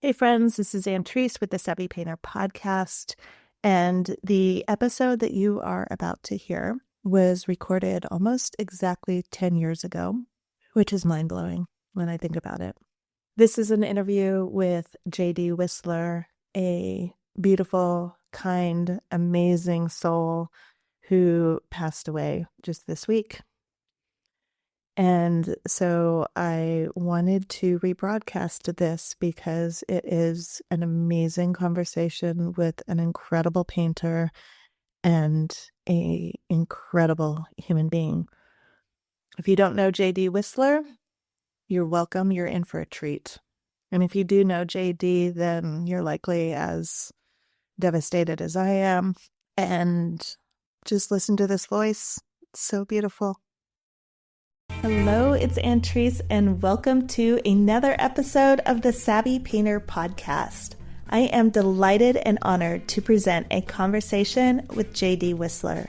Hey friends, this is Ann Treese with the Savvy Painter podcast, and the episode that you are about to hear was recorded almost exactly 10 years ago, which is mind-blowing when I think about it. This is an interview with J.D. Wissler, a beautiful, kind, amazing soul who passed away just this week. And so I wanted to rebroadcast this because it is an amazing conversation with an incredible painter and an incredible human being. If you don't know J.D. Wissler, you're welcome. You're in for a treat. And if you do know J.D., then you're likely as devastated as I am. And just listen to this voice. It's so beautiful. Hello, it's Ann Treese, and welcome to another episode of the Savvy Painter podcast. I am delighted and honored to present a conversation with J.D. Wissler.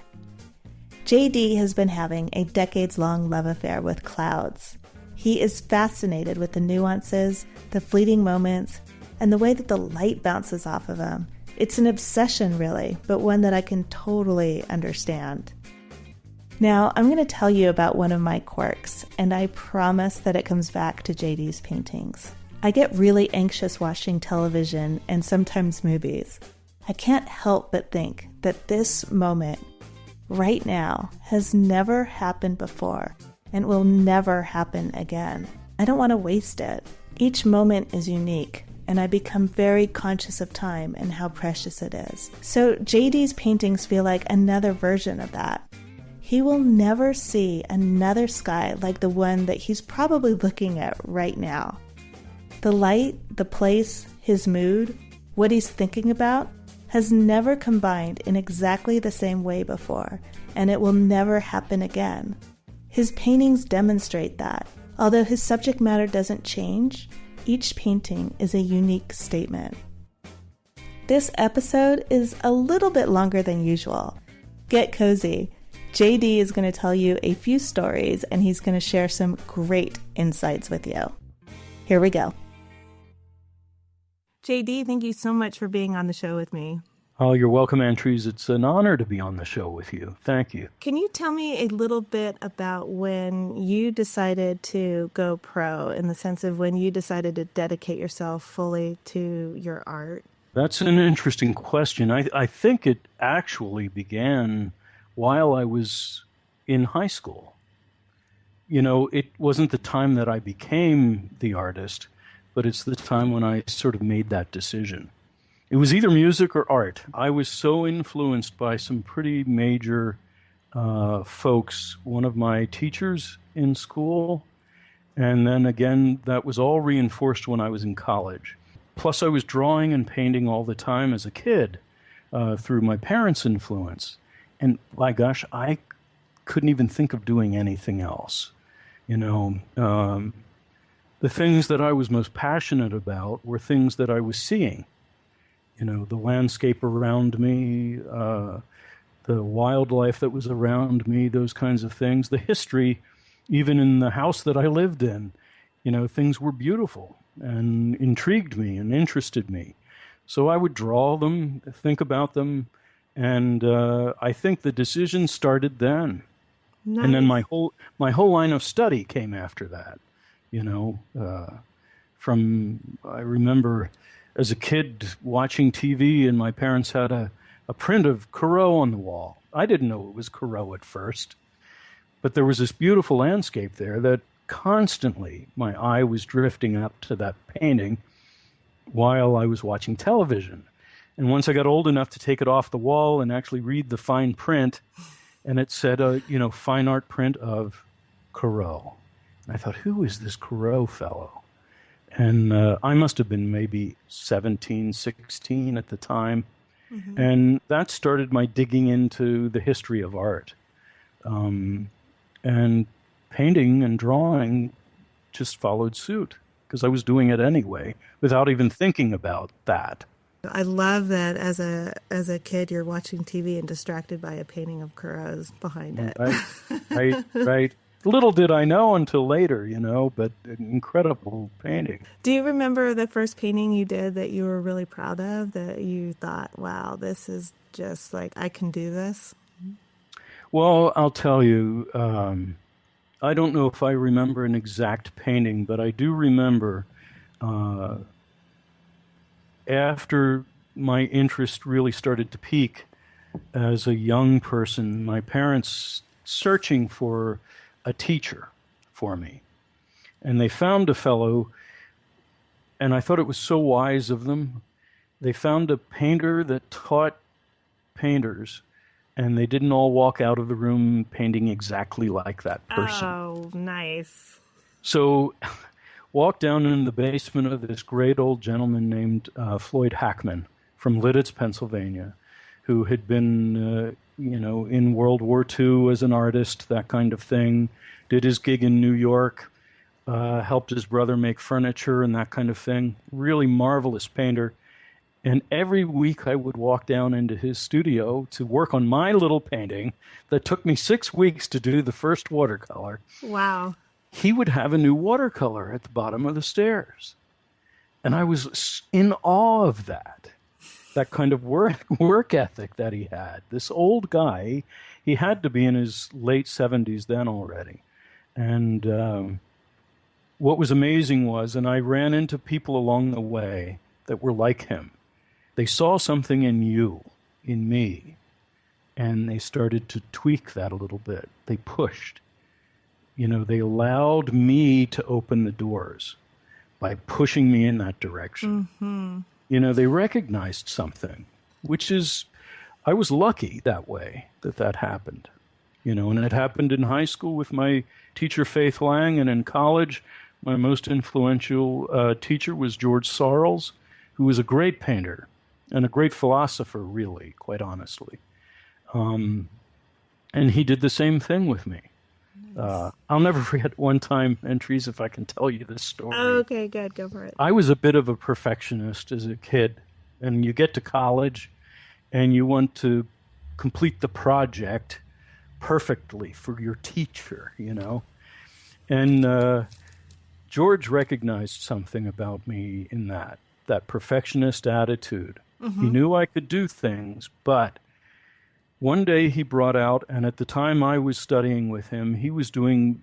J.D. has been having a decades-long love affair with clouds. He is fascinated with the nuances, the fleeting moments, and the way that the light bounces off of them. It's an obsession, really, but one that I can totally understand. Now, I'm going to tell you about one of my quirks, and I promise that it comes back to JD's paintings. I get really anxious watching television and sometimes movies. I can't help but think that this moment, right now, has never happened before and will never happen again. I don't want to waste it. Each moment is unique, and I become very conscious of time and how precious it is. So JD's paintings feel like another version of that. He will never see another sky like the one that he's probably looking at right now. The light, the place, his mood, what he's thinking about has never combined in exactly the same way before, and it will never happen again. His paintings demonstrate that. Although his subject matter doesn't change, each painting is a unique statement. This episode is a little bit longer than usual. Get cozy. JD is going to tell you a few stories, and he's going to share some great insights with you. Here we go. JD, thank you so much for being on the show with me. Oh, you're welcome, Ann Treese. It's an honor to be on the show with you. Thank you. Can you tell me a little bit about when you decided to go pro, in the sense of when you decided to dedicate yourself fully to your art? That's an interesting question. I think it actually began while I was in high school. You know, it wasn't the time that I became the artist, but it's the time when I sort of made that decision. It was either music or art. I was so influenced by some pretty major folks. One of my teachers in school, and then again, that was all reinforced when I was in college. Plus, I was drawing and painting all the time as a kid through my parents' influence. And my gosh, I couldn't even think of doing anything else. You know, the things that I was most passionate about were things that I was seeing. You know, the landscape around me, the wildlife that was around me, those kinds of things. The history, even in the house that I lived in, you know, things were beautiful and intrigued me and interested me. So I would draw them, think about them. And I think the decision started then. Nice. And then my whole line of study came after that. You know, I remember as a kid watching TV, and my parents had a print of Corot on the wall. I didn't know it was Corot at first, but there was this beautiful landscape there that constantly my eye was drifting up to that painting while I was watching television. And once I got old enough to take it off the wall and actually read the fine print, and it said, fine art print of Corot. And I thought, who is this Corot fellow? And I must have been maybe 17, 16 at the time. Mm-hmm. And that started my digging into the history of art. And painting and drawing just followed suit, because I was doing it anyway, without even thinking about that. I love that as a kid you're watching TV and distracted by a painting of Corot's behind it. Right. Little did I know until later, but an incredible painting. Do you remember the first painting you did that you were really proud of, that you thought, wow, this is just like, I can do this? Well, I'll tell you, I don't know if I remember an exact painting, but I do remember uh, after my interest really started to peak as a young person, my parents searching for a teacher for me. And they found a fellow, and I thought it was so wise of them. They found a painter that taught painters, and they didn't all walk out of the room painting exactly like that person. Oh, nice. So, walked down in the basement of this great old gentleman named Floyd Hackman from Lidditz, Pennsylvania, who had been, in World War II as an artist, that kind of thing, did his gig in New York, helped his brother make furniture and that kind of thing. Really marvelous painter. And every week I would walk down into his studio to work on my little painting that took me 6 weeks to do the first watercolor. Wow. He would have a new watercolor at the bottom of the stairs. And I was in awe of that kind of work ethic that he had. This old guy, he had to be in his late 70s then already. And what was amazing was, and I ran into people along the way that were like him. They saw something in you, in me, and they started to tweak that a little bit. They pushed. They allowed me to open the doors by pushing me in that direction. They recognized something, which is, I was lucky that way, that happened. And it happened in high school with my teacher, Faith Lang, and in college, my most influential teacher was George Sarles, who was a great painter and a great philosopher, really, quite honestly. And he did the same thing with me. I'll never forget one time, Entries, if I can tell you this story. Oh, okay, good. Go for it. I was a bit of a perfectionist as a kid, and you get to college and you want to complete the project perfectly for your teacher, And George recognized something about me in that perfectionist attitude. He knew I could do things, but one day he brought out, and at the time I was studying with him, he was doing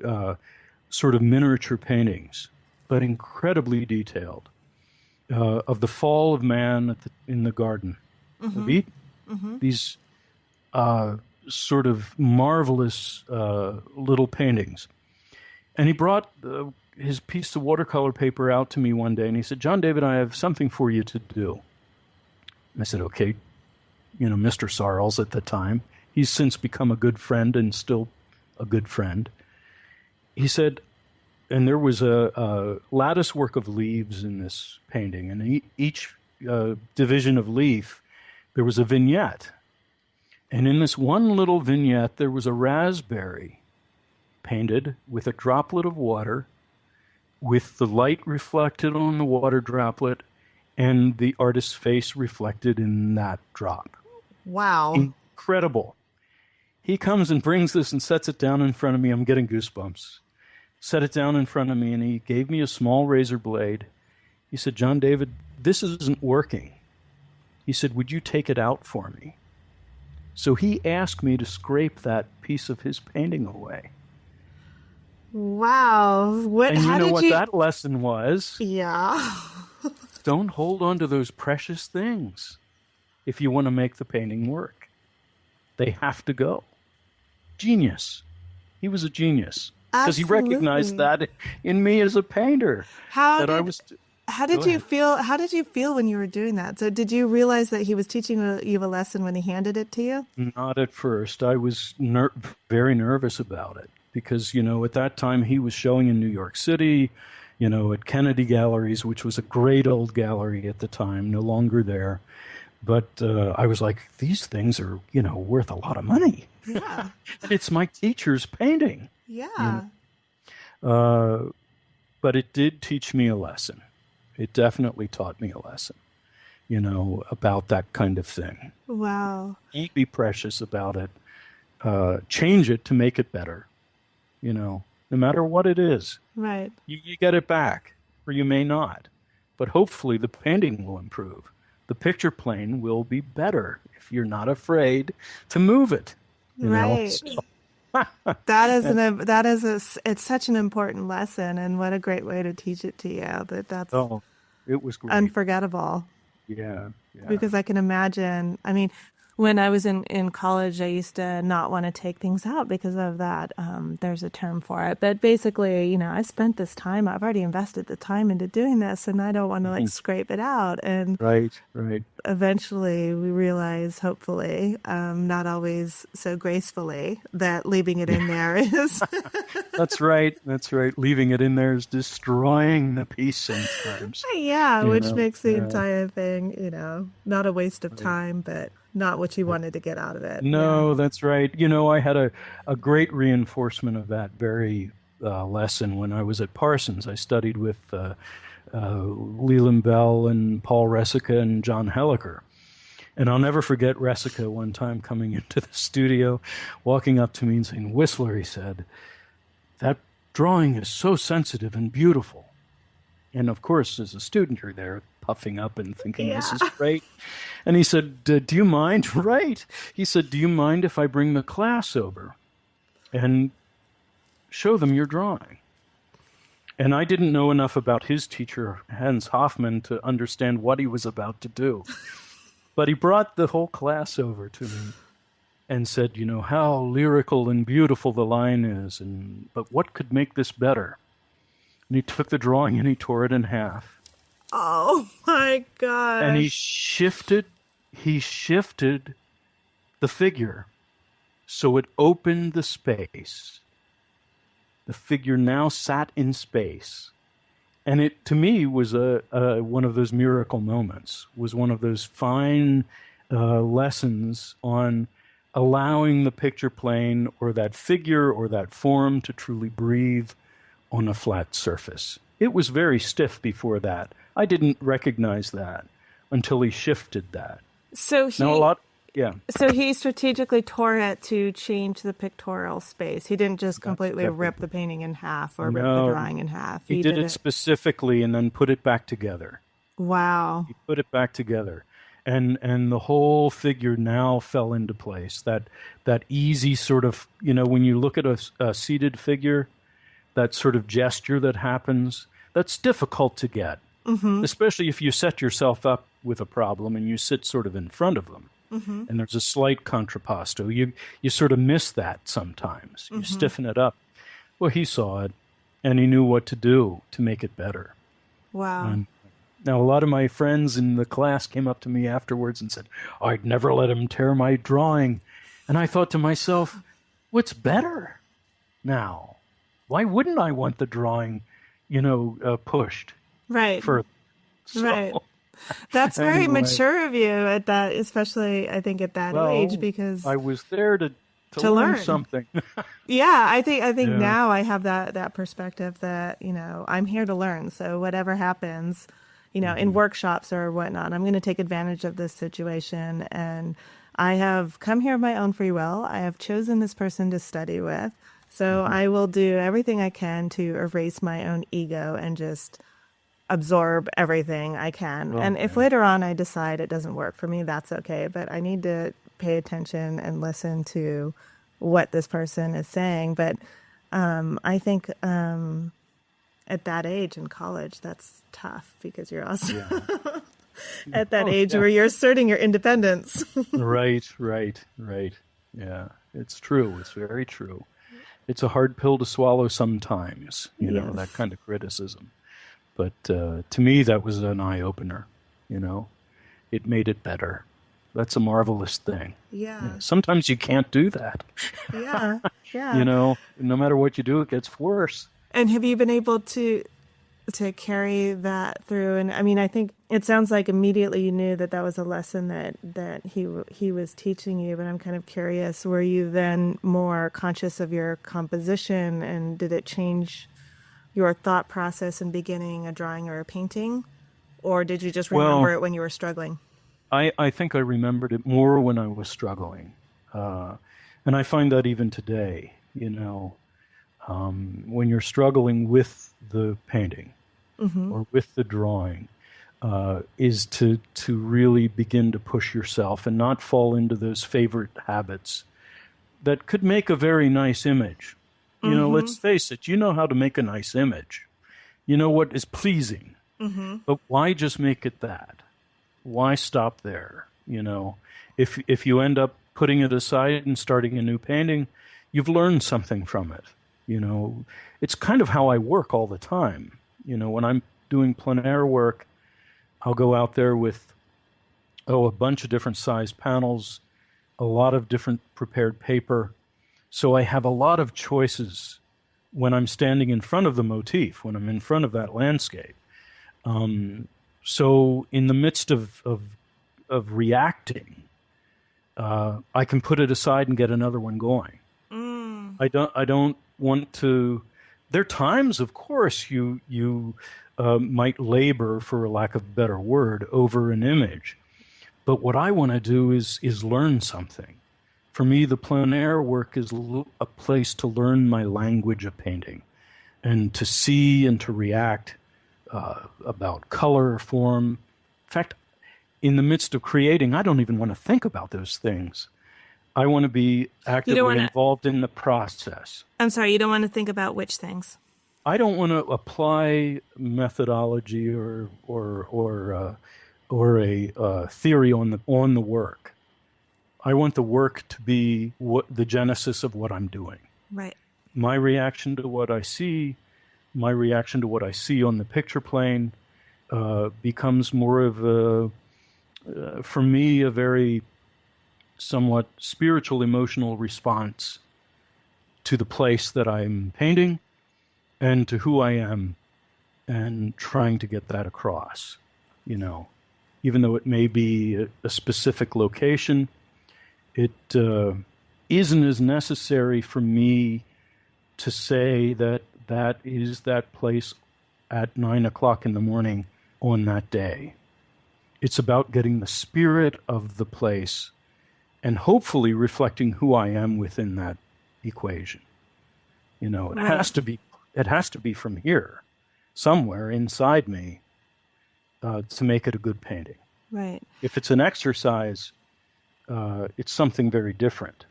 sort of miniature paintings, but incredibly detailed, of the fall of man in the Garden of Eden. These sort of marvelous little paintings. And he brought his piece of watercolor paper out to me one day, and he said, "John David, I have something for you to do." And I said, "Okay." Mr. Sarles at the time. He's since become a good friend and still a good friend. He said, and there was a lattice work of leaves in this painting, and each division of leaf, there was a vignette. And in this one little vignette, there was a raspberry painted with a droplet of water, with the light reflected on the water droplet, and the artist's face reflected in that drop. Wow. Incredible. He comes and brings this and sets it down in front of me. I'm getting goosebumps. Set it down in front of me, and he gave me a small razor blade. He said, "John David, this isn't working." He said, "Would you take it out for me?" So he asked me to scrape that piece of his painting away. Wow. And you know what that lesson was? Yeah. Don't hold on to those precious things if you want to make the painting work. They have to go. Genius. He was a genius. Because he recognized that in me as a painter. How did you feel? How did you feel when you were doing that? So did you realize that he was teaching you a lesson when he handed it to you? Not at first. I was very nervous about it because, at that time he was showing in New York City, at Kennedy Galleries, which was a great old gallery at the time, no longer there. But I was like, these things are, worth a lot of money. Yeah. It's my teacher's painting. Yeah. But it did teach me a lesson. It definitely taught me a lesson, about that kind of thing. Wow. Be precious about it. Change it to make it better, no matter what it is. Right. You get it back, or you may not. But hopefully the painting will improve. The picture plane will be better if you're not afraid to move it, you know? Right. So, It's such an important lesson, and what a great way to teach it to you. That's oh, it was great. unforgettable. Yeah, yeah. Because I can imagine, I mean, when I was in college, I used to not want to take things out because of that. There's a term for it. But basically, I spent this time, I've already invested the time into doing this, and I don't want to like Mhm. scrape it out. And Right, right. eventually we realize, hopefully, not always so gracefully, that leaving it in there is, That's right. That's right. Leaving it in there is destroying the piece sometimes. yeah, You which know? makes the Yeah. entire thing, not a waste of Right. time, but not what you wanted to get out of it. Yeah. No, that's right. I had a great reinforcement of that very lesson when I was at Parsons. I studied with Leland Bell and Paul Ressica and John Helliker. And I'll never forget Ressica one time coming into the studio, walking up to me and saying, Wissler, he said, that drawing is so sensitive and beautiful. And of course, as a student, you're there puffing up and thinking, this Yeah. is great. And he said, do you mind? Right. He said, do you mind if I bring the class over and show them your drawing? And I didn't know enough about his teacher, Hans Hoffman, to understand what he was about to do. But he brought the whole class over to me and said, how lyrical and beautiful the line is, but what could make this better? And he took the drawing and he tore it in half. Oh my And gosh. he shifted the figure so it opened the space. The figure now sat in space. And it, to me, was one of those miracle moments, was one of those fine lessons on allowing the picture plane or that figure or that form to truly breathe on a flat surface. It was very stiff before that. I didn't recognize that until he shifted that. So Now, a he lot, yeah, so he strategically tore it to change the pictorial space. He didn't just that's completely exactly. rip the painting in half or rip the No, drawing in half. he He did did it it. specifically and then put it back together. Wow. He put it back together. And the whole figure now fell into place. That easy sort of, when you look at a seated figure, that sort of gesture that happens, that's difficult to get, especially if you set yourself up with a problem and you sit sort of in front of them. And there's a slight contrapposto. You sort of miss that sometimes. You stiffen it up. Well, he saw it, and he knew what to do to make it better. Wow. And now, a lot of my friends in the class came up to me afterwards and said, I'd never let him tear my drawing. And I thought to myself, what's better now? Why wouldn't I want the drawing, pushed Right. further? Right. So, That's very anyway, mature of you at that, especially I think at that age, well, because I was there to to learn learn. something. Yeah, I think Yeah. now I have that perspective that, I'm here to learn. So whatever happens, in workshops or whatnot, I'm going to take advantage of this situation. And I have come here of my own free will. I have chosen this person to study with. So I will do everything I can to erase my own ego and just absorb everything I can. And if Okay. later on I decide it doesn't work for me, that's okay. But I need to pay attention and listen to what this person is saying. But I think at that age in college, that's tough because you're also Yeah. at that Oh, age yeah. where you're asserting your independence. Right, right, right. Yeah, it's true. It's very true. It's a hard pill to swallow sometimes, that Yes. kind of criticism. But to me, that was an eye opener. You know, it made it better. That's a marvelous thing. Yeah. Sometimes you can't do that. Yeah. Yeah. No matter what you do, it gets worse. And have you been able to carry that through? And I mean, I think it sounds like immediately you knew that that was a lesson that he was teaching you. But I'm kind of curious: were you then more conscious of your composition, and did it change your thought process in beginning a drawing or a painting, or did you just remember Well, it when you were struggling? I think I remembered it more when I was struggling. And I find that even today, when you're struggling with the painting Mm-hmm. or with the drawing, is to really begin to push yourself and not fall into those favorite habits that could make a very nice image. Mm-hmm. Let's face it, you know how to make a nice image. You know what is pleasing, Mm-hmm. but why just make it that? Why stop there? If you end up putting it aside and starting a new painting, you've learned something from it. It's kind of how I work all the time. When I'm doing plein air work, I'll go out there with a bunch of different size panels, a lot of different prepared paper. So I have a lot of choices when I'm standing in front of the motif, when I'm in front of that landscape. So in the midst of reacting, I can put it aside and get another one going. Mm. I don't want to. There are times, of course, you might labor, for lack of a better word, over an image. But what I want to do is learn something. For me, the plein air work is a place to learn my language of painting and to see and to react about color, form. In fact, in the midst of creating, I don't even want to think about those things. I want to be You don't actively want to. involved in the process. I'm sorry. You don't want to think about which things. I don't want to apply methodology or a theory on the work. I want the work to be the genesis of what I'm doing. Right. My reaction to what I see, my reaction to what I see on the picture plane, becomes more of for me, a very somewhat spiritual, emotional response to the place that I'm painting and to who I am, and trying to get that across. Even though it may be a specific location, it isn't as necessary for me to say that that is that place at 9 o'clock in the morning on that day. It's about getting the spirit of the place and hopefully reflecting who I am within that equation. It Right. has to be from here, somewhere inside me, to make it a good painting. Right. If it's an exercise, it's something very different.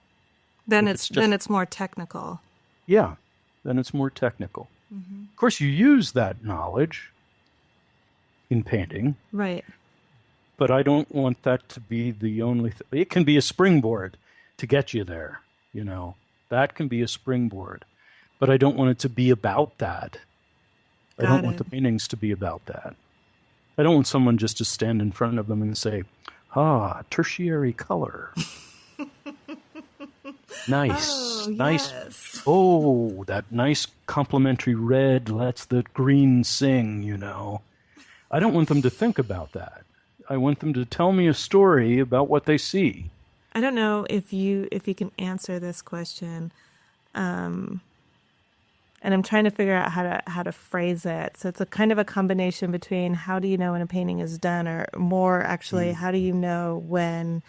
Then If then it's more technical. Yeah, then it's more technical. Mm-hmm. Of course, you use that knowledge in painting, Right. but I don't want that to be the only thing. It can be a springboard to get you there, That can be a springboard. But I don't want it to be about that. I don't want the paintings to be about that. I don't want someone just to stand in front of them and say, tertiary color. Nice. Oh, Nice. yes. Oh, that nice complementary red lets the green sing, I don't want them to think about that. I want them to tell me a story about what they see. I don't know if you can answer this question. And I'm trying to figure out how to phrase it. So it's a kind of a combination between how do you know when a painting is done, or more actually, how do you know when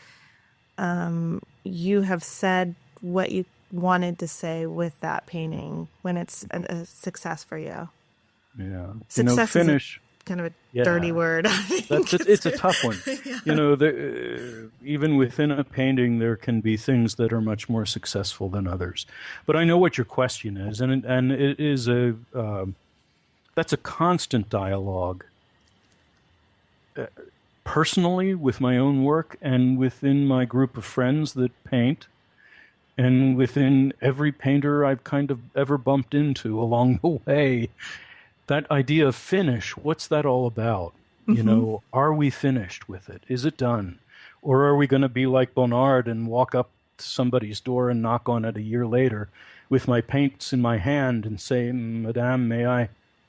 you have said what you wanted to say with that painting, when it's a success for you? Yeah. Success finish. Is kind of a dirty word. It's a tough one. Yeah. Even within a painting, there can be things that are much more successful than others. But I know what your question is, and it is that's a constant dialogue, personally with my own work and within my group of friends that paint, and within every painter I've kind of ever bumped into along the way. That idea of finish, what's that all about? Mm-hmm. Are we finished with it? Is it done? Or are we going to be like Bonnard and walk up to somebody's door and knock on it a year later with my paints in my hand and say, Madame, may I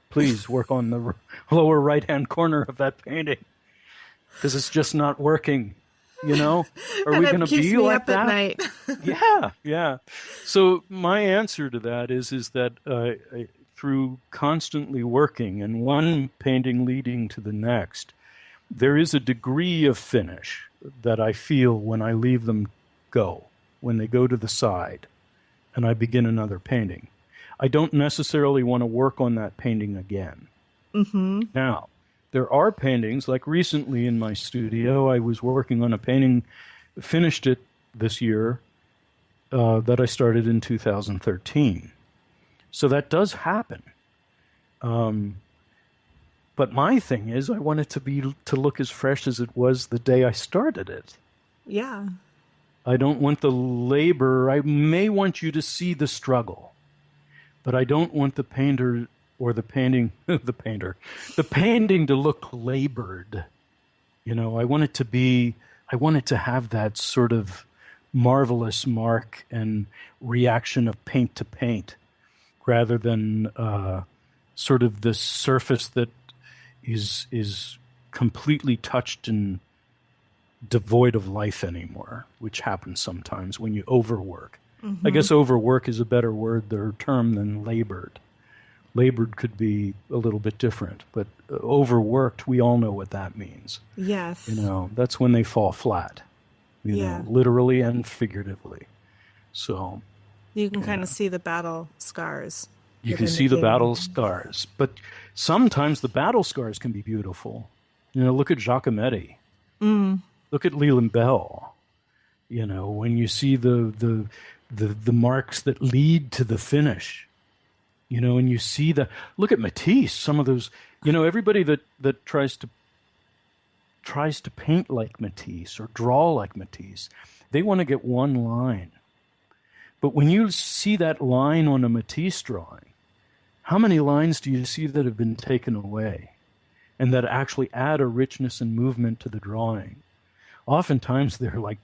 please work on the lower right-hand corner of that painting? Because it's just not working. Are we going to be like that? At night. Yeah. So my answer to that is that through constantly working and one painting leading to the next, there is a degree of finish that I feel when I leave them go, when they go to the side and I begin another painting. I don't necessarily want to work on that painting again. Mm-hmm. Now, there are paintings, like recently in my studio, I was working on a painting, finished it this year, that I started in 2013. So that does happen. Um, but my thing is, I want it to look as fresh as it was the day I started it. Yeah. I don't want the labor. I may want you to see the struggle, but I don't want the painter or the painting, the painting to look labored. I want it to be, I want it to have that sort of marvelous mark and reaction of paint to paint rather than sort of the surface that is completely touched and devoid of life anymore, which happens sometimes when you overwork. I Mm-hmm. guess overwork is a better word or term than labored. Labored could be a little bit different, but overworked, we all know what that means. Yes. That's when they fall flat, Yeah. literally and figuratively. So, You can kind yeah, of see the battle scars you can within the see the battle painting. scars, but sometimes the battle scars can be beautiful. Look at Giacometti. Mm. Look at Leland Bell. When you see the marks that lead to the finish, and you see look at Matisse, some of those, everybody that tries to paint like Matisse or draw like Matisse, they want to get one line. But when you see that line on a Matisse drawing, how many lines do you see that have been taken away and that actually add a richness and movement to the drawing? Oftentimes they're like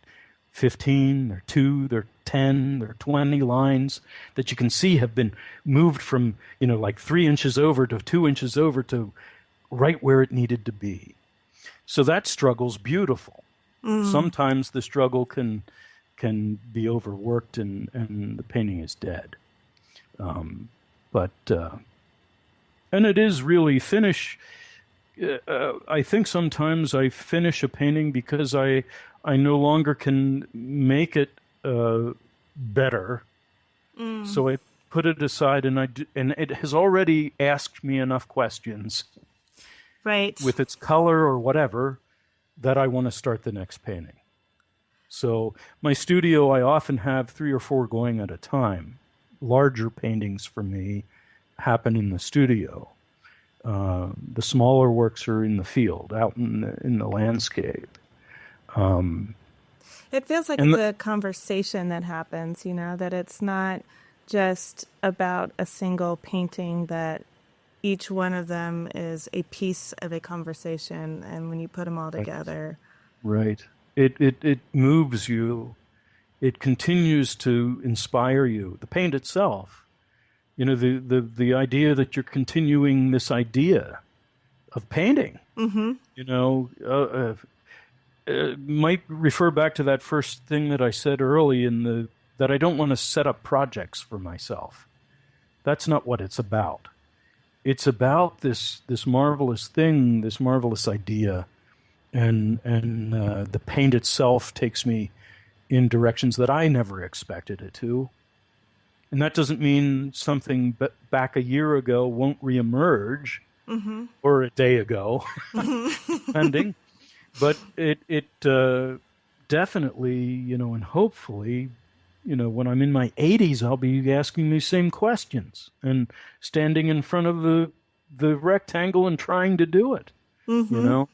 15, they're 2, they're 10, they're 20 lines that you can see have been moved from, like 3 inches over to 2 inches over to right where it needed to be. So that struggle's beautiful. Mm. Sometimes the struggle can be overworked and the painting is dead. But and it is really finish. I think sometimes I finish a painting because I no longer can make it better, Mm. so I put it aside, and it has already asked me enough questions Right. with its color or whatever that I want to start the next painting. So my studio, I often have 3 or 4 going at a time. Larger paintings for me happen in the studio. The smaller works are in the field, out in the landscape. Um, It feels like and it's a conversation that happens, that it's not just about a single painting, that each one of them is a piece of a conversation. And when you put them all right, together, right. It moves you. It continues to inspire you. The paint itself, the idea that you're continuing this idea of painting, mm-hmm. might refer back to that first thing that I said early that I don't want to set up projects for myself. That's not what it's about. It's about this marvelous thing, this marvelous idea, and the paint itself takes me in directions that I never expected it to. And that doesn't mean something back a year ago won't reemerge, Mm-hmm. or a day ago, Mm-hmm. depending. But it definitely, and hopefully, when I'm in my 80s, I'll be asking these same questions and standing in front of the rectangle and trying to do it. You Mm-hmm. know,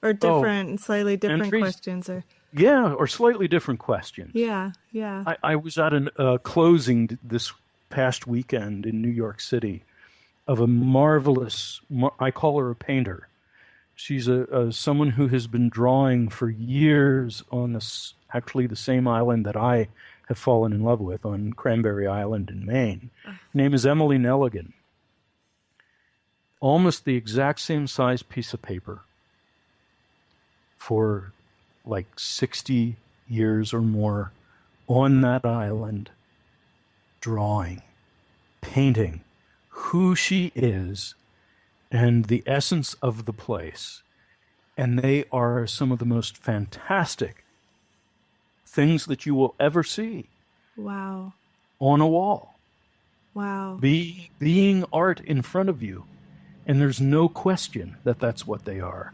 Or oh, different, slightly different entries, questions, or yeah, or slightly different questions. yeah, yeah. I was at a closing this past weekend in New York City of a marvelous. I call her a painter. She's a someone who has been drawing for years on actually the same island that I have fallen in love with, on Cranberry Island in Maine. Her name is Emily Nelligan. Almost the exact same size piece of paper for like 60 years or more on that island, drawing, painting who she is and the essence of the place. And they are some of the most fantastic things that you will ever see Wow. on a wall. Wow. being art in front of you. And there's no question that that's what they are.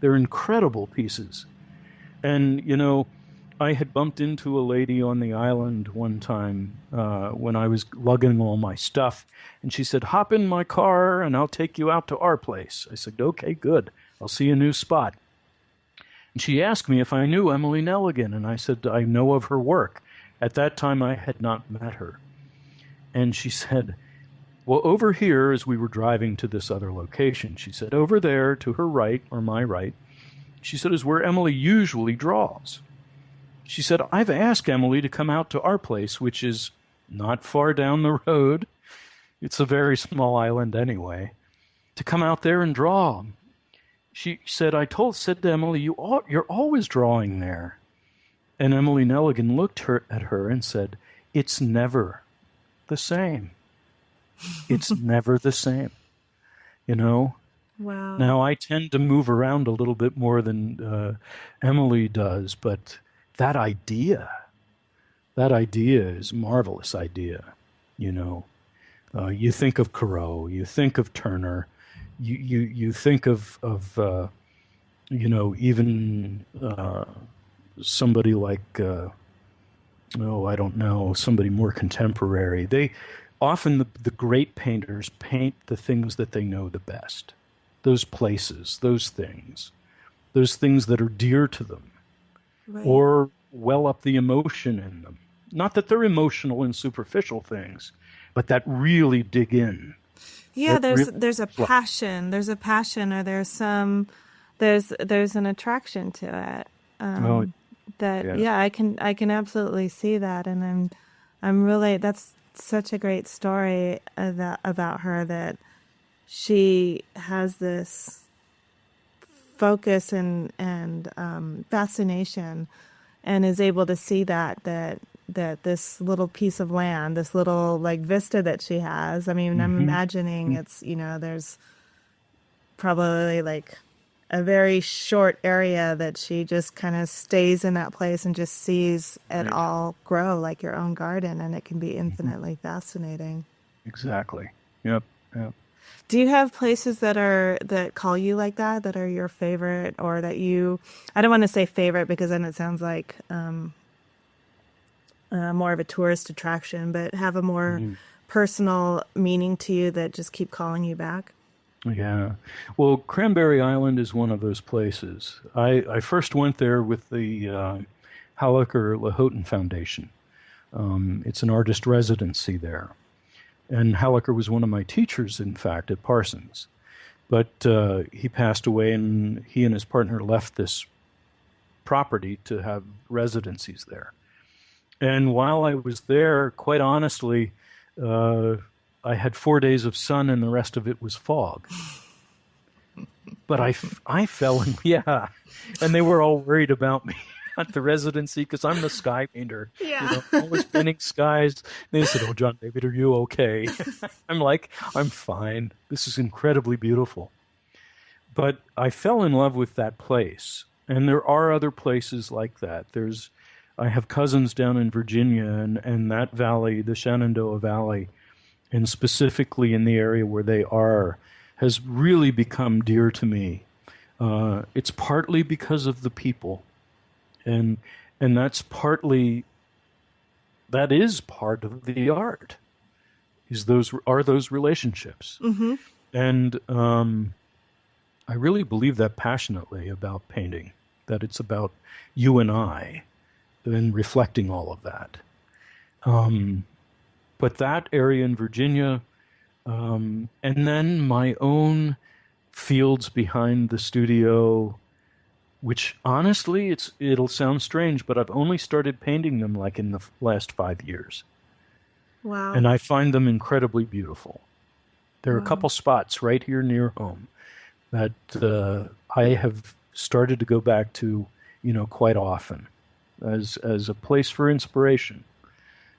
They're incredible pieces. And, I had bumped into a lady on the island one time when I was lugging all my stuff. And she said, "Hop in my car and I'll take you out to our place." I said, "Okay, good. I'll see a new spot." And she asked me if I knew Emily Nelligan. And I said, "I know of her work." At that time, I had not met her. And she said, "Well, over here," as we were driving to this other location, she said, "over there to her right, or my right," she said, "is where Emily usually draws." She said, "I've asked Emily to come out to our place, which is not far down the road. It's a very small island anyway, to come out there and draw." She said, said to Emily, "You're always drawing there." And Emily Nelligan looked at her and said, "It's never the same. It's never the same." You know? Wow. Now, I tend to move around a little bit more than Emily does, but that idea, that idea is a marvelous idea. You think of Corot, you think of Turner, you think of even somebody like I don't know, somebody more contemporary. They often the great painters paint the things that they know the best, those places, those things that are dear to them, Right. or well up the emotion in them. Not that they're emotional in superficial things, but that really dig in. Yeah, That really, there's a passion. There's a passion, or there's an attraction to it. oh That yeah. yeah, I can absolutely see that, and I'm really that's such a great story about her, that she has this focus and fascination, and is able to see that this little piece of land, this little like vista that she has. I mean, I'm hmm imagining it's, there's probably like a very short area that she just kind of stays in that place and just sees it Right. all grow like your own garden, and it can be hmm infinitely fascinating. Exactly. Yep. Yep. Do you have places that call you like that are your favorite, or that I don't want to say favorite because then it sounds like more of a tourist attraction, but have a more Mhm. personal meaning to you that just keep calling you back? Yeah. Well, Cranberry Island is one of those places. I first went there with the Hallaker Lahoten Foundation. It's an artist residency there. And Hallaker was one of my teachers, in fact, at Parsons. But he passed away, and he and his partner left this property to have residencies there. And while I was there, quite honestly, uh, I had 4 days of sun and the rest of it was fog. But I fell in, yeah. And they were all worried about me at the residency because I'm the sky painter, Yeah. always painting skies. They said, "Oh, John David, are you okay?" I'm like, "I'm fine. This is incredibly beautiful." But I fell in love with that place. And there are other places like that. I have cousins down in Virginia, and that valley, the Shenandoah Valley, and specifically in the area where they are, has really become dear to me. It's partly because of the people, and and that is part of the art. Those relationships, Hmm. and I really believe that passionately about painting. That it's about you and I, and reflecting all of that. Um, but that area in Virginia, and then my own fields behind the studio, which honestly, it'll sound strange, but I've only started painting them like in the last 5 years, Wow. and I find them incredibly beautiful. There are a Wow. couple spots right here near home that I have started to go back to, quite often, as a place for inspiration.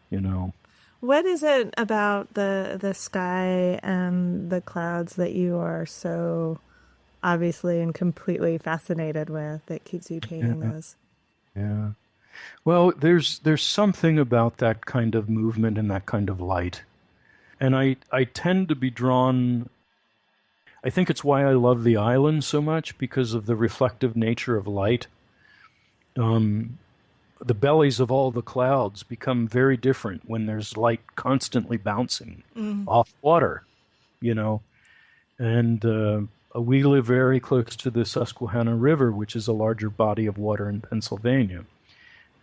You know, What is it about the sky and the clouds that you are so obviously and completely fascinated with that keeps you painting yeah, those? yeah. Well, there's something about that kind of movement and that kind of light. And I tend to be drawn, I think it's why I love the island so much, because of the reflective nature of light. Um, the bellies of all the clouds become very different when there's light constantly bouncing Mm. off water, you know. And we live very close to the Susquehanna River, which is a larger body of water in Pennsylvania.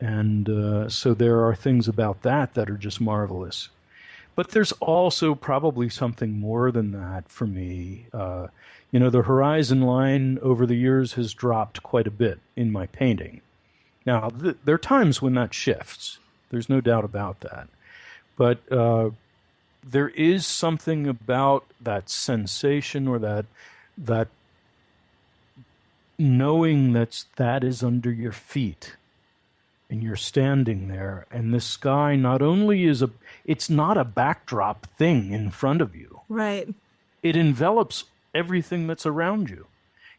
And so there are things about that that are just marvelous. But there's also probably something more than that for me. The horizon line over the years has dropped quite a bit in my painting. Now, there are times when that shifts. There's no doubt about that. But there is something about that sensation, or that knowing that is under your feet, and you're standing there, and the sky not only it's not a backdrop thing in front of you. Right. It envelops everything that's around you.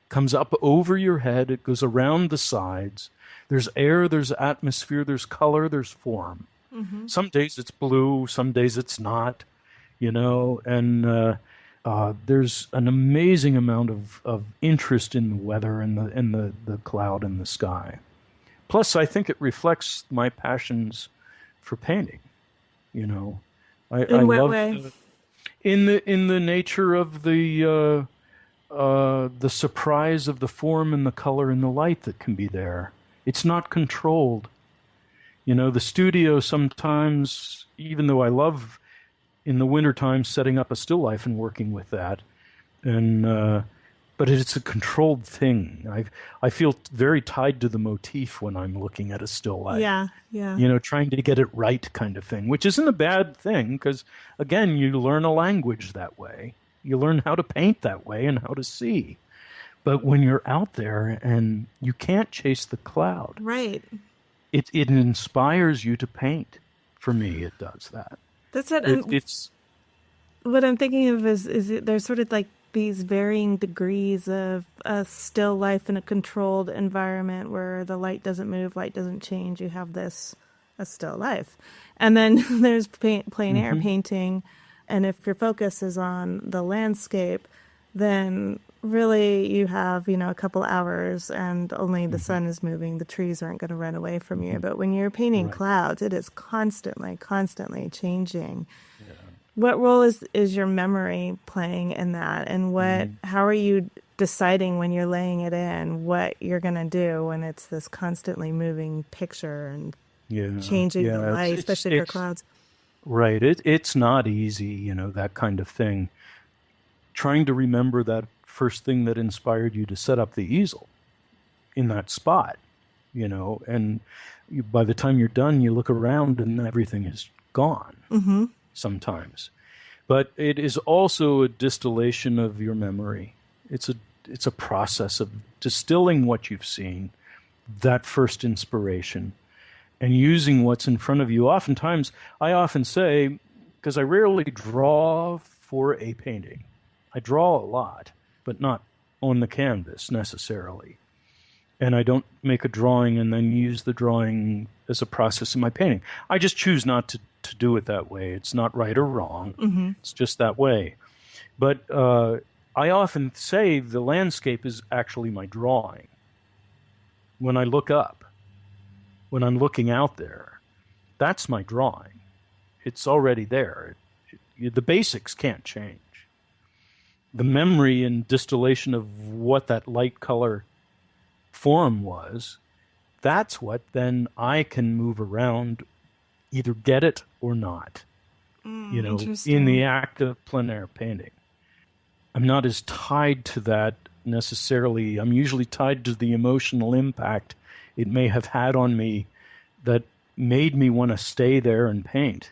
It comes up over your head, it goes around the sides. There's air, there's atmosphere, there's color, there's form. Mm-hmm. Some days it's blue, some days it's not, and there's an amazing amount of interest in the weather and the cloud and the sky. Plus, I think it reflects my passions for painting. I In what love way? in the nature of the surprise of the form and the color and the light that can be there. It's not controlled. The studio sometimes, even though I love in the wintertime setting up a still life and working with that, but it's a controlled thing. I feel very tied to the motif when I'm looking at a still life. Yeah, yeah. Trying to get it right kind of thing, which isn't a bad thing because, again, you learn a language that way. You learn how to paint that way and how to see. But when you're out there and you can't chase the cloud, Right. it inspires you to paint. For me, it does that. That's it. It's what I'm thinking of is there's sort of like these varying degrees of a still life in a controlled environment where the light doesn't move, light doesn't change. You have a still life. And then there's plein air painting. And if your focus is on the landscape, then really you have, a couple hours and only the sun is moving. The trees aren't going to run away from you. But when you're painting clouds, it is constantly changing. Yeah. What role is your memory playing in that? And how are you deciding when you're laying it in what you're going to do when it's this constantly moving picture and changing the light, especially for clouds? Right. It's not easy, that kind of thing. Trying to remember that first thing that inspired you to set up the easel in that spot, and by the time you're done, you look around and everything is gone. Mm-hmm. Sometimes. But it is also a distillation of your memory. It's a process of distilling what you've seen, that first inspiration, and using what's in front of you. Oftentimes, I often say, because I rarely draw for a painting. I draw a lot, but not on the canvas necessarily. And I don't make a drawing and then use the drawing as a process in my painting. I just choose not to do it that way. It's not right or wrong. Mm-hmm. It's just that way. But I often say the landscape is actually my drawing. When I look up, when I'm looking out there, that's my drawing. It's already there. The basics can't change. The memory and distillation of what that light color form was, that's what then I can move around, either get it or not, in the act of plein air painting. I'm not as tied to that necessarily. I'm usually tied to the emotional impact it may have had on me that made me want to stay there and paint.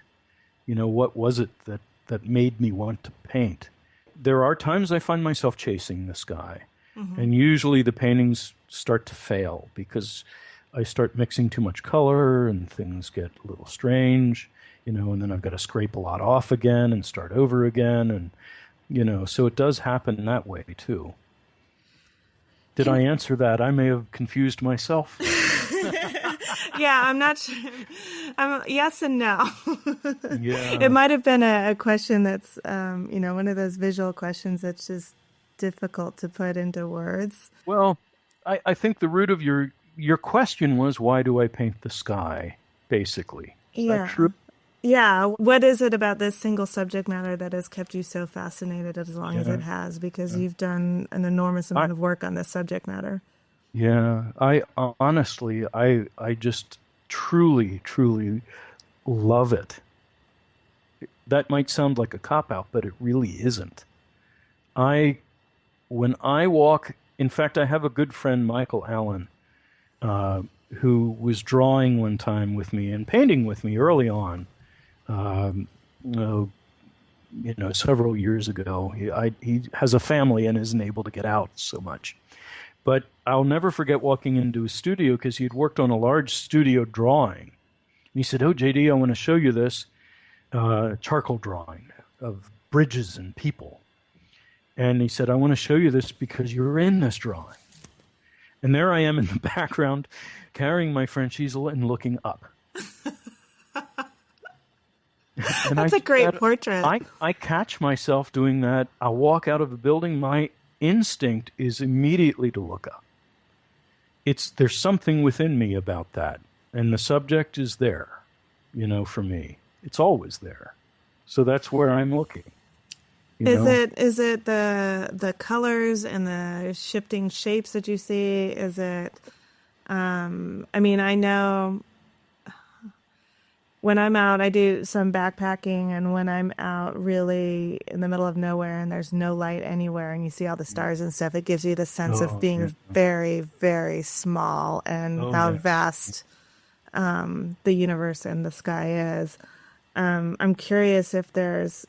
What was it that made me want to paint? There are times I find myself chasing the sky. Mm-hmm. And usually the paintings start to fail because I start mixing too much color and things get a little strange, and then I've got to scrape a lot off again and start over again. And, so it does happen that way too. Did I answer that? I may have confused myself. Yeah, I'm not sure. Yes and no. It Yeah. might have been a question that's, one of those visual questions that's just difficult to put into words. Well, I think the root of your question was, why do I paint the sky? Basically, is that true? Yeah. Yeah. What is it about this single subject matter that has kept you so fascinated as long as it Yeah. has? Because Yeah. you've done an enormous I amount of work on this subject matter. yeah. I honestly, I just truly, truly love it. That might sound like a cop out, but it really isn't. I when I walk, in fact, I have a good friend, Michael Allen, uh, who was drawing one time with me and painting with me early on. Um, uh, several years ago. He has a family and isn't able to get out so much. But I'll never forget walking into his studio because he had worked on a large studio drawing. And he said, "Oh, JD, I want to show you this charcoal drawing of bridges and people." And he said, "I want to show you this because you're in this drawing." And there I am in the background carrying my French easel and looking up. And I That's a do great that. portrait. I catch myself doing that. I walk out of the building. My instinct is immediately to look up. There's something within me about that. And the subject is there, for me. It's always there. So that's where I'm looking, you Is know? it the colors and the shifting shapes that you see? Is it I mean, I know when I'm out, I do some backpacking, and when I'm out really in the middle of nowhere and there's no light anywhere and you see all the stars and stuff, it gives you the sense of Oh, yeah. being very, very small and Oh, how yes. vast the universe and the sky is. I'm curious if there's,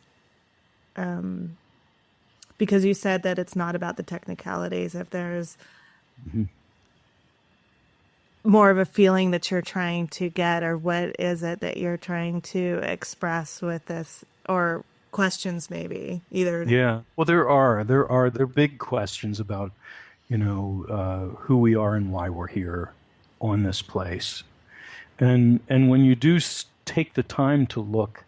because you said that it's not about the technicalities, if there's Mhm. more of a feeling that you're trying to get, or what is it that you're trying to express with this, or questions maybe, either. Yeah. Well, there are big questions about, who we are and why we're here on this place. And when you do take the time to look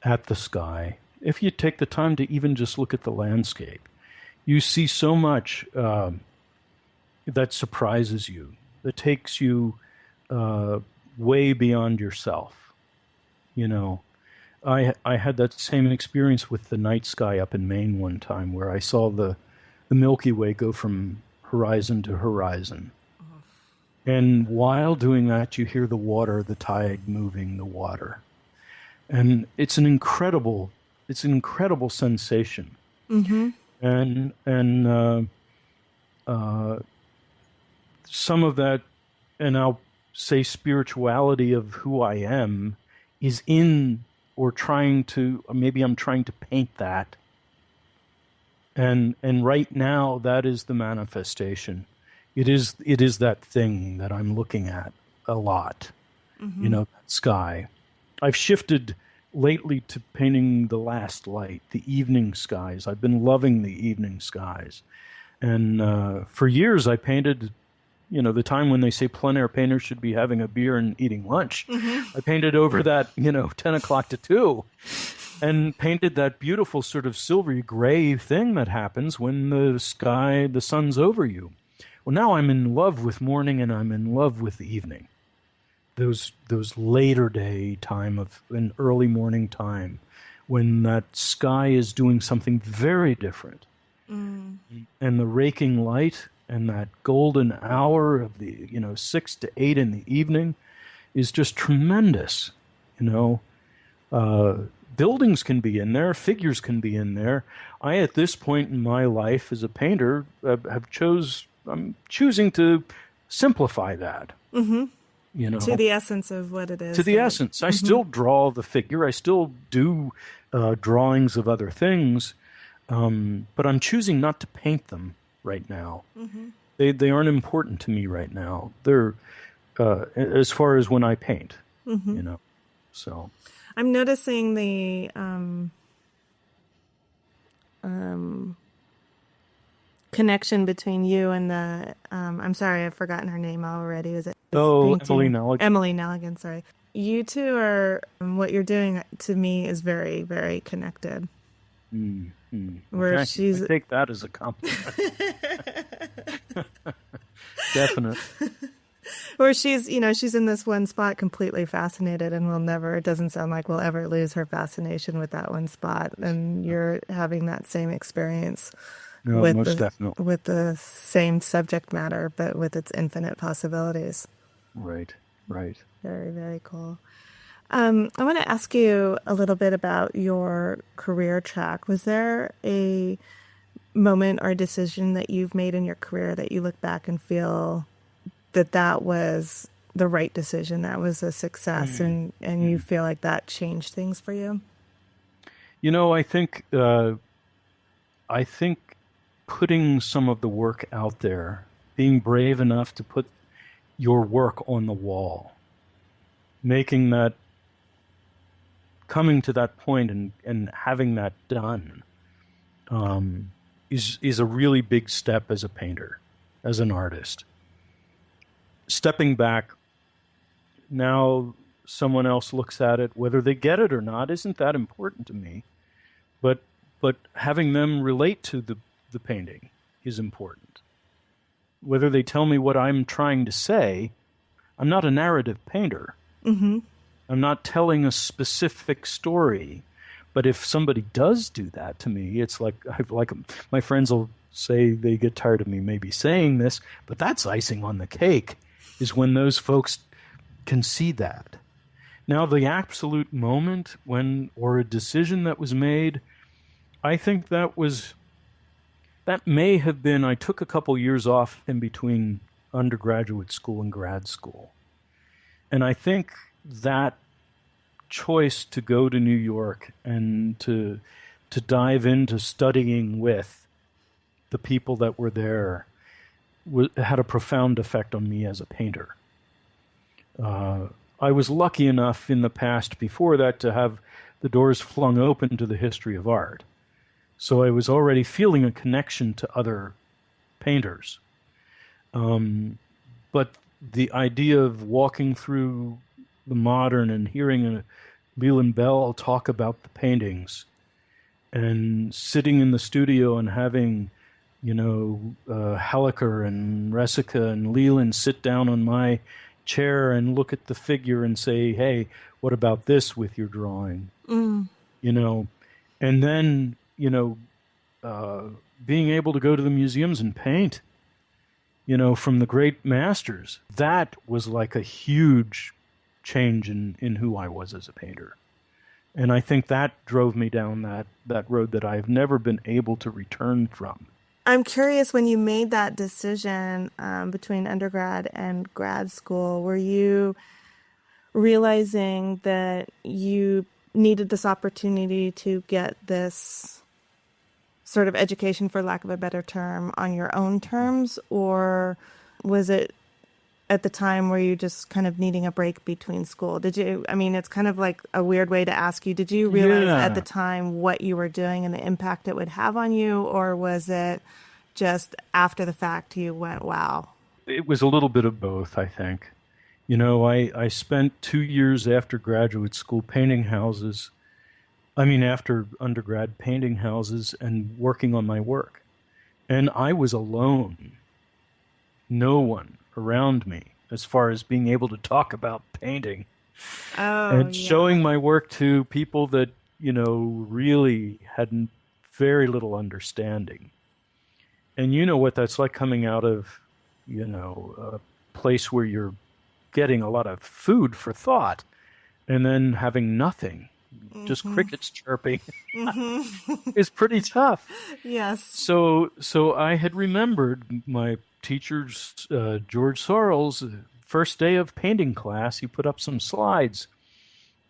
at the sky, if you take the time to even just look at the landscape, you see so much that surprises you, that takes you uh, way beyond yourself. You know, I had that same experience with the night sky up in Maine one time, where I saw the Milky Way go from horizon to horizon. And while doing that, you hear the water, the tide moving the water. And it's an incredible sensation. Mm-hmm. And uh, some of that, and I'll say spirituality of who I am, is in, or maybe I'm trying to paint that. And right now, that is the manifestation. It is that thing that I'm looking at a lot, Mm-hmm. that sky. I've shifted lately to painting the last light, the evening skies. I've been loving the evening skies. And for years, I painted, the time when they say plein air painters should be having a beer and eating lunch. Mm-hmm. I painted over that, 10 o'clock to 2, and painted that beautiful sort of silvery gray thing that happens when the sun's over you. Well, now I'm in love with morning and I'm in love with the evening. Those later day time of an early morning time when that sky is doing something very different, Mm. and the raking light and that golden hour of the 6 to 8 in the evening is just tremendous. You know, uh, Buildings can be in there, figures can be in there. I, at this point in my life as a painter, I'm choosing to simplify that. Mm-hmm. You To know, the essence of what it to is the that. essence. I Mm-hmm. still draw the figure. I still do drawings of other things, but I'm choosing not to paint them right now. Mm-hmm. They aren't important to me right now. They're as far as when I paint. Mm-hmm. You know, so I'm noticing the um, connection between you and the, I'm sorry, I've forgotten her name already. Was it this Oh, Emily painting? Nelligan. Emily Nelligan, sorry. You two are, what you're doing to me is very, very connected. Well, Where thank you. I she's, take that as a compliment. Definitely. where she's, she's in this one spot completely fascinated and will never, it doesn't sound like we'll ever lose her fascination with that one spot. And you're having that same experience No, with most the definitely. with the same subject matter, but with its infinite possibilities. Right, right. Very, very cool. I want to ask you a little bit about your career track. Was there a moment or decision that you've made in your career that you look back and feel that that was the right decision, that was a success, Mm. and you feel like that changed things for you? I think putting some of the work out there, being brave enough to put your work on the wall, making that, coming to that point and having that done, um, is a really big step as a painter, as an artist. Stepping back, now someone else looks at it, whether they get it or not isn't that important to me. But having them relate to the painting is important. Whether they tell me what I'm trying to say, I'm not a narrative painter. Mm-hmm. I'm not telling a specific story. But if somebody does do that to me, it's like my friends will say they get tired of me maybe saying this, but that's icing on the cake, is when those folks can see that. Now, the absolute moment when, or a decision that was made, I think that may have been, I took a couple years off in between undergraduate school and grad school. And I think that choice to go to New York and to dive into studying with the people that were there had a profound effect on me as a painter. I was lucky enough in the past before that to have the doors flung open to the history of art. So I was already feeling a connection to other painters. But the idea of walking through the modern and hearing Leland Bell talk about the paintings and sitting in the studio and having, Helliker and Resica and Leland sit down on my chair and look at the figure and say, hey, what about this with your drawing? Mm. And then, being able to go to the museums and paint, from the great masters, that was like a huge change in who I was as a painter. And I think that drove me down that road that I've never been able to return from. I'm curious, when you made that decision between undergrad and grad school, were you realizing that you needed this opportunity to get this sort of education, for lack of a better term, on your own terms? Or was it at the time where you just kind of needing a break between school? I mean, it's kind of like a weird way to ask you, did you realize at the Yeah, time what you were doing and the impact it would have on you? Or was it just after the fact you went, wow? it was a little bit of both, I think. I spent 2 years after graduate school painting houses. I mean, after undergrad painting houses and working on my work. And I was alone, no one around me as far as being able to talk about painting Oh, and yeah. showing my work to people that, really had very little understanding. And you know what that's like coming out of, a place where you're getting a lot of food for thought and then having nothing, just Mm-hmm. crickets chirping, Mm-hmm. is pretty tough. Yes. So I had remembered my teacher's George Sorrell's first day of painting class. He put up some slides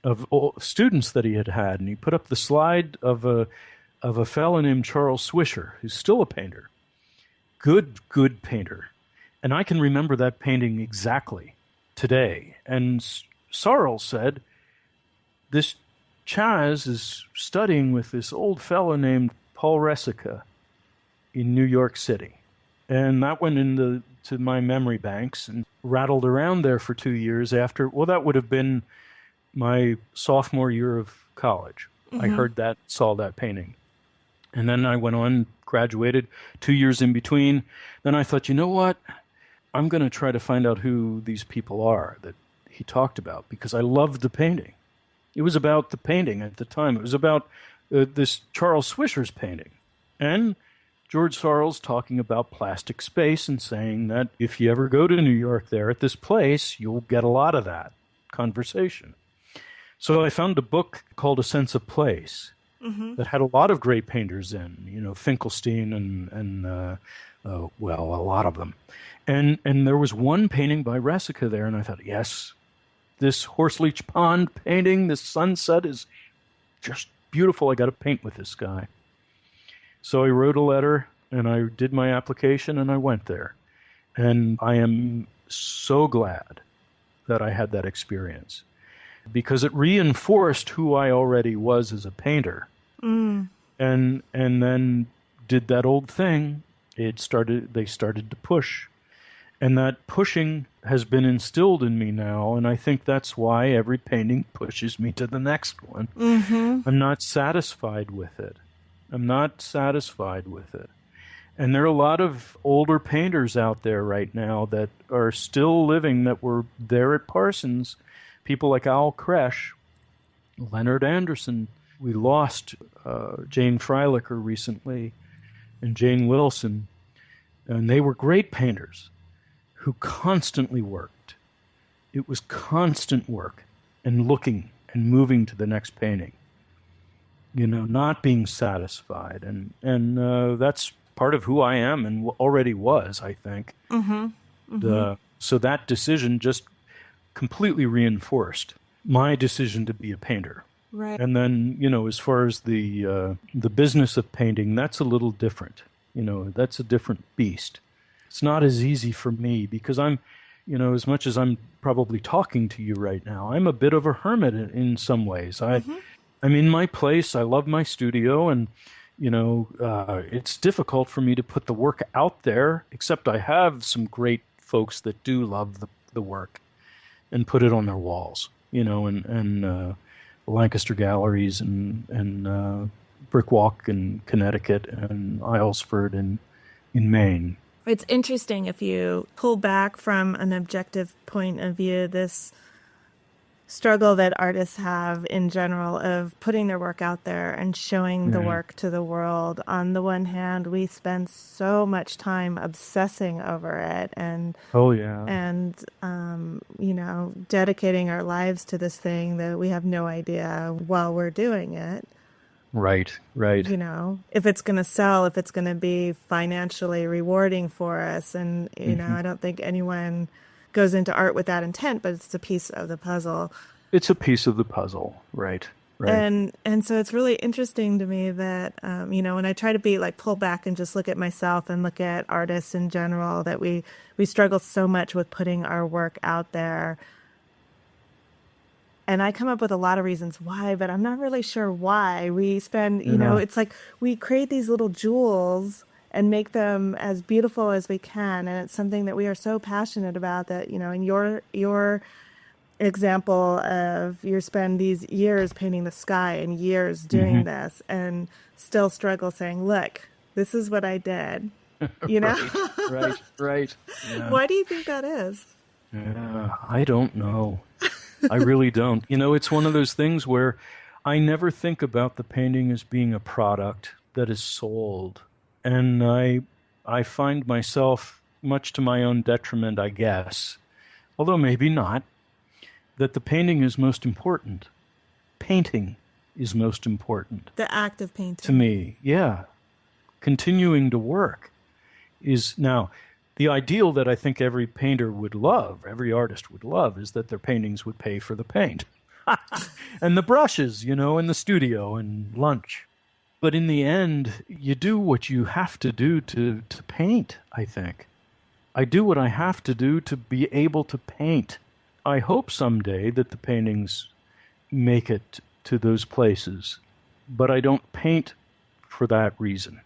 of students that he had had, and he put up the slide of a fellow named Charles Swisher, who's still a painter, good painter, and I can remember that painting exactly today. And Sorrell said, "This Chaz is studying with this old fellow named Paul Resica in New York City." And that went to my memory banks and rattled around there for 2 years after. Well, that would have been my sophomore year of college. I Mm-hmm. heard that, saw that painting. And then I went on, graduated, 2 years in between. Then I thought, you know what? I'm going to try to find out who these people are that he talked about because I loved the painting. It was about the painting at the time. It was about this Charles Swisher's painting. And George Sorrell's talking about plastic space and saying that if you ever go to New York there at this place, you'll get a lot of that conversation. So I found a book called A Sense of Place Mm-hmm. that had a lot of great painters in, Finkelstein and well, a lot of them. And there was one painting by Resica there, and I thought, yes, this Horseleech Pond painting, this sunset is just beautiful. I got to paint with this guy. So I wrote a letter, and I did my application, and I went there. And I am so glad that I had that experience because it reinforced who I already was as a painter. Mm. And then did that old thing. They started to push. And that pushing has been instilled in me now, and I think that's why every painting pushes me to the next one. Mm-hmm. I'm not satisfied with it. I'm not satisfied with it. And there are a lot of older painters out there right now that are still living that were there at Parsons. People like Al Kresh, Leonard Anderson. We lost Jane Freilicher recently and Jane Wilson. And they were great painters who constantly worked. It was constant work and looking and moving to the next painting. Not being satisfied. And that's part of who I am and already was, I think. Mm-hmm. Mm-hmm. So that decision just completely reinforced my decision to be a painter. Right. And then, as far as the business of painting, that's a little different. That's a different beast. It's not as easy for me because I'm, as much as I'm probably talking to you right now, I'm a bit of a hermit in some ways. Mm-hmm. I'm in my place. I love my studio, and it's difficult for me to put the work out there. Except I have some great folks that do love the work and put it on their walls. And Lancaster Galleries and Brick Walk in Connecticut and Islesford in Maine. It's interesting if you pull back from an objective point of view, this struggle that artists have in general of putting their work out there and showing the work to the world. On the one hand, we spend so much time obsessing over it and dedicating our lives to this thing that we have no idea while we're doing it. Right. If it's going to sell, if it's going to be financially rewarding for us. And, I don't think anyone goes into art with that intent, but it's a piece of the puzzle. It's a piece of the puzzle. Right. And so it's really interesting to me that, when I try to be pull back and just look at myself and look at artists in general, that we struggle so much with putting our work out there. And I come up with a lot of reasons why, but I'm not really sure why. We spend, it's like we create these little jewels and make them as beautiful as we can. And it's something that we are so passionate about that, in your example of you spend these years painting the sky and years doing this and still struggle saying, look, this is what I did, Right. Yeah. Why do you think that is? I don't know. I really don't. It's one of those things where I never think about the painting as being a product that is sold. And I find myself, much to my own detriment, I guess, although maybe not, that the painting is most important. Painting is most important. The act of painting. To me, yeah. Continuing to work is now... The ideal that I think every painter would love, every artist would love, is that their paintings would pay for the paint and the brushes, in the studio and lunch. But in the end, you do what you have to do to paint, I think. I do what I have to do to be able to paint. I hope someday that the paintings make it to those places, but I don't paint for that reason.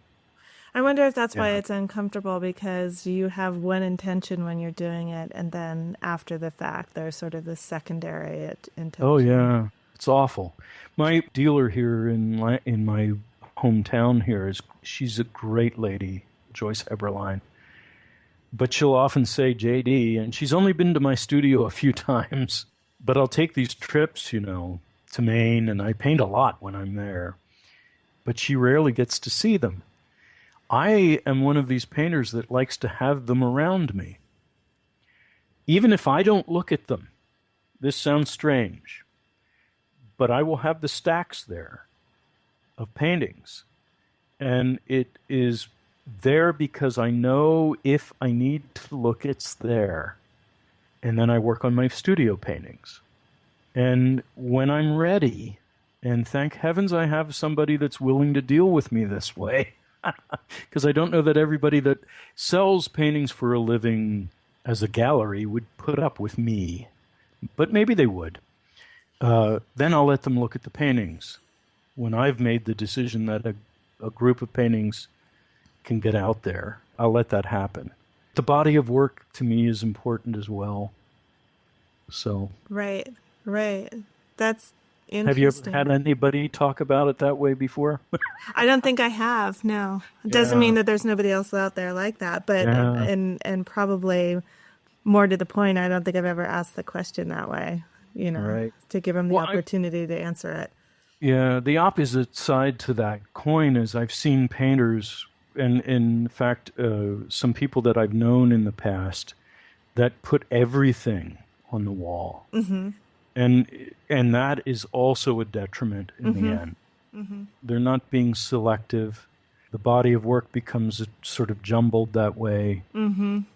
I wonder if that's why Yeah. it's uncomfortable because you have one intention when you're doing it, and then after the fact, there's sort of this secondary Oh intention. yeah, it's awful. My dealer here in my hometown here is she's a great lady, Joyce Eberline. But she'll often say JD, and she's only been to my studio a few times. But I'll take these trips, to Maine, and I paint a lot when I'm there. But she rarely gets to see them. I am one of these painters that likes to have them around me, even if I don't look at them. This sounds strange, but I will have the stacks there of paintings. And it is there because I know if I need to look, it's there. And then I work on my studio paintings. And when I'm ready, and thank heavens I have somebody that's willing to deal with me this way, because I don't know that everybody that sells paintings for a living as a gallery would put up with me, but maybe they would. Then I'll let them look at the paintings. When I've made the decision that a group of paintings can get out there, I'll let that happen. The body of work to me is important as well. So, Right, right. That's have you ever interesting. had anybody talk about it that way before? I don't think I have. No, it doesn't mean Yeah, that there's nobody else out there like that. But yeah, and probably more to the point, I don't think I've ever asked the question that way. right. To give them the Well, opportunity to answer it. yeah, the opposite side to that coin is I've seen painters, and in fact, some people that I've known in the past that put everything on the wall, and that is also a detriment in the end. They're not being selective. The body of work becomes sort of jumbled that way, and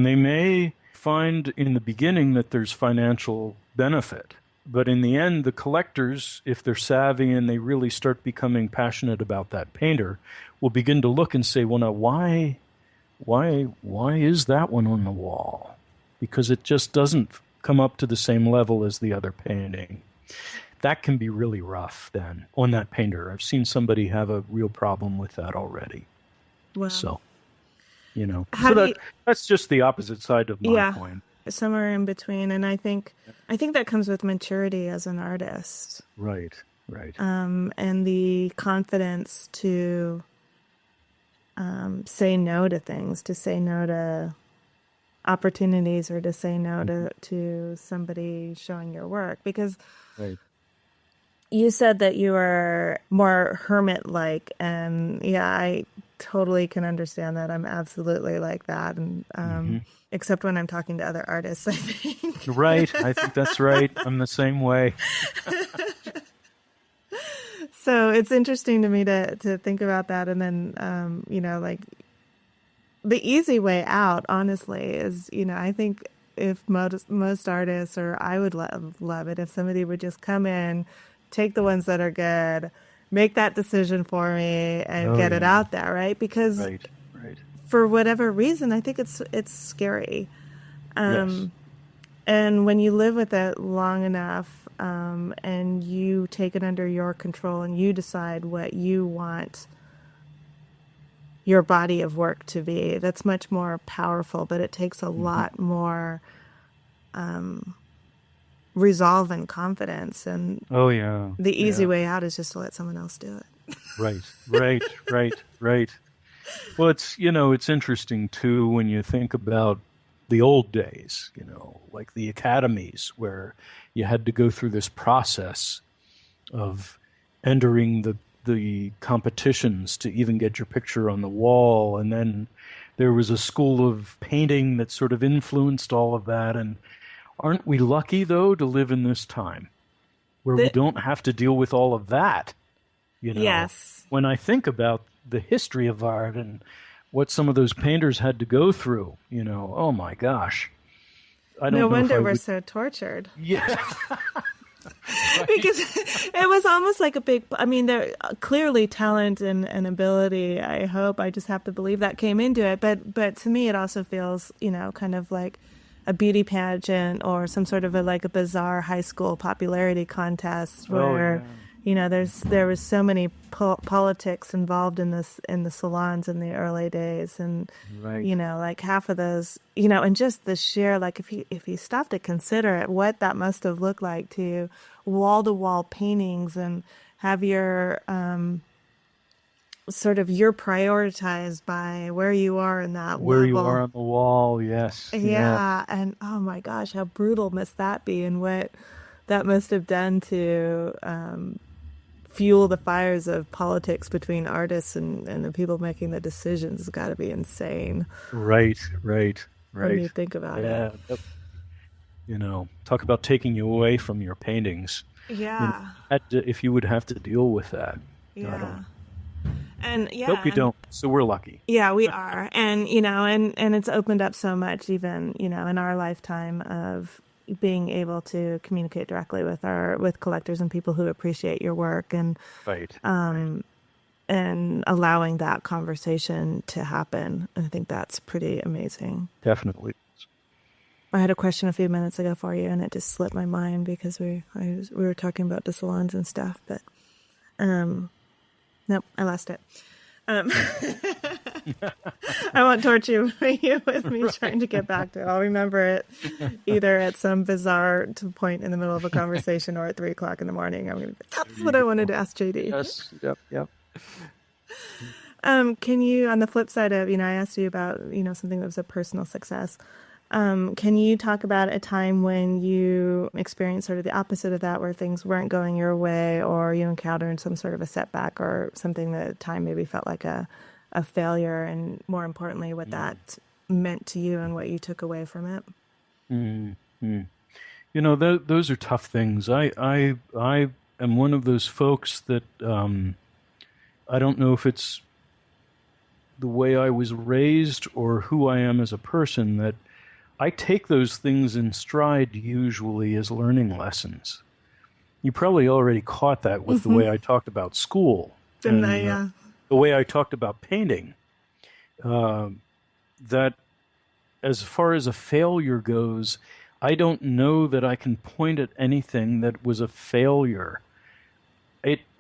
they may find in the beginning that there's financial benefit. But in the end, the collectors, if they're savvy and they really start becoming passionate about that painter, will begin to look and say, well, now, why is that one on the wall? Because it just doesn't come up to the same level as the other painting. That can be really rough then on that painter. I've seen somebody have a real problem with that already. Well, So, so how do you? that's just the opposite side of my Yeah, coin. somewhere in between. And I think that comes with maturity as an artist, Right, right. and the confidence to say no to things, to say no to opportunities, or to say no Mhm. to somebody showing your work. Because Right. you said that you are more hermit-like, and yeah, I totally can understand that. I'm absolutely like that, and Hmm. except when I'm talking to other artists, I think. Right. I think that's right. I'm the same way. So it's interesting to me to think about that, and then like the easy way out, honestly, is I think if most artists, or I would love it if somebody would just come in, take the ones that are good, make that decision for me, and Oh get it yeah. out there, right? Because Right. Right. for whatever reason, I think it's scary. Yes. And when you live with it long enough, and you take it under your control, and you decide what you want your body of work to be, that's much more powerful, but it takes a Hmm. lot more resolve and confidence. And Oh yeah. the easy Yeah. way out is just to let someone else do it. Right. Right. Right. Right. Well, it's interesting too when you think about the old days, like the academies where you had to go through this process of entering the competitions to even get your picture on the wall, and then there was a school of painting that sort of influenced all of that. And aren't we lucky though to live in this time where we The, don't have to deal with all of that? You know, yes. when I think about the history of art and what some of those painters had to go through, oh my gosh, I No don't know if wonder I we're would. so tortured. Yeah. Right. Because it was almost like a big, I mean, there clearly talent and ability, I hope, I just have to believe, that came into it. But to me it also feels, kind of like a beauty pageant, or some sort of a bizarre high school popularity contest Oh where yeah. there was so many politics involved in this in the salons in the early days, and Right. like half of those, and just the sheer, like, if you stop to consider it, what that must have looked like to wall to wall paintings and have your sort of you're prioritized by where you are in that Where you are level. on the wall. Yes. Yeah. Yeah, and oh my gosh, how brutal must that be, and what that must have done to fuel the fires of politics between artists and the people making the decisions. Has got to be insane Right. Right. when Right. you think about it. Yeah. Talk about taking you away from your paintings. Yeah, If you would have to deal with that. I don't. yeah, and Hope yeah, you and don't. So we're lucky. yeah, we are, and and it's opened up so much, even in our lifetime of being able to communicate directly with our with collectors and people who appreciate your work, Right. Right. and allowing that conversation to happen. I think that's pretty amazing. Definitely. I had a question a few minutes ago for you, and it just slipped my mind because we were talking about the salons and stuff. But nope, I lost it. Um, I won't torture you with me trying to get back to it. I'll remember it either at some bizarre point in the middle of a conversation or at 3 o'clock in the morning. I'm gonna. That's There what you I wanted go. to ask JD. Yes. Yep. Yep. Can you, on the flip side of, I asked you about, something that was a personal success. Can you talk about a time when you experienced sort of the opposite of that, where things weren't going your way, or you encountered some sort of a setback or something that at the time maybe felt like a failure, and more importantly, what Mm, that meant to you and what you took away from it? mm, mm. Those are tough things. I am one of those folks that I don't know if it's the way I was raised or who I am as a person, that I take those things in stride usually as learning lessons. You probably already caught that with the Mm-hmm. way I talked about school Didn't I? and Yeah. the way I talked about painting. Uh, that as far as a failure goes, I don't know that I can point at anything that was a failure.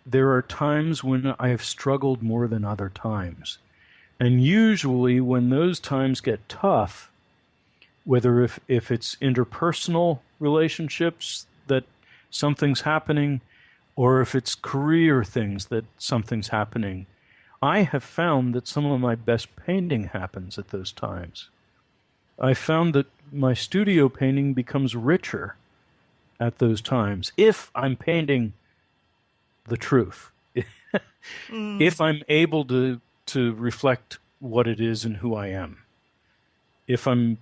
There are times when I have struggled more than other times. And usually when those times get tough, whether if it's interpersonal relationships that something's happening, or if it's career things that something's happening, I have found that some of my best painting happens at those times. I found that my studio painting becomes richer at those times if I'm painting the truth. Mm. If I'm able to reflect what it is and who I am. If I'm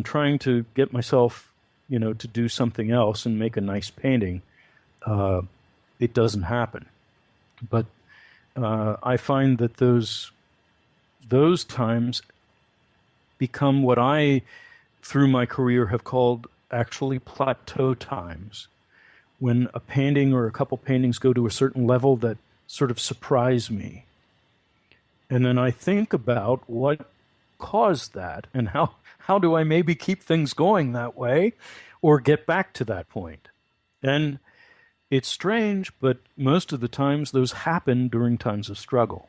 trying to get myself, to do something else and make a nice painting, uh, it doesn't happen. But I find that those times become what I, through my career, have called actually plateau times, when a painting or a couple paintings go to a certain level that sort of surprise me. And then I think about what caused that, and how do I maybe keep things going that way or get back to that point. And it's strange, but most of the times those happen during times of struggle,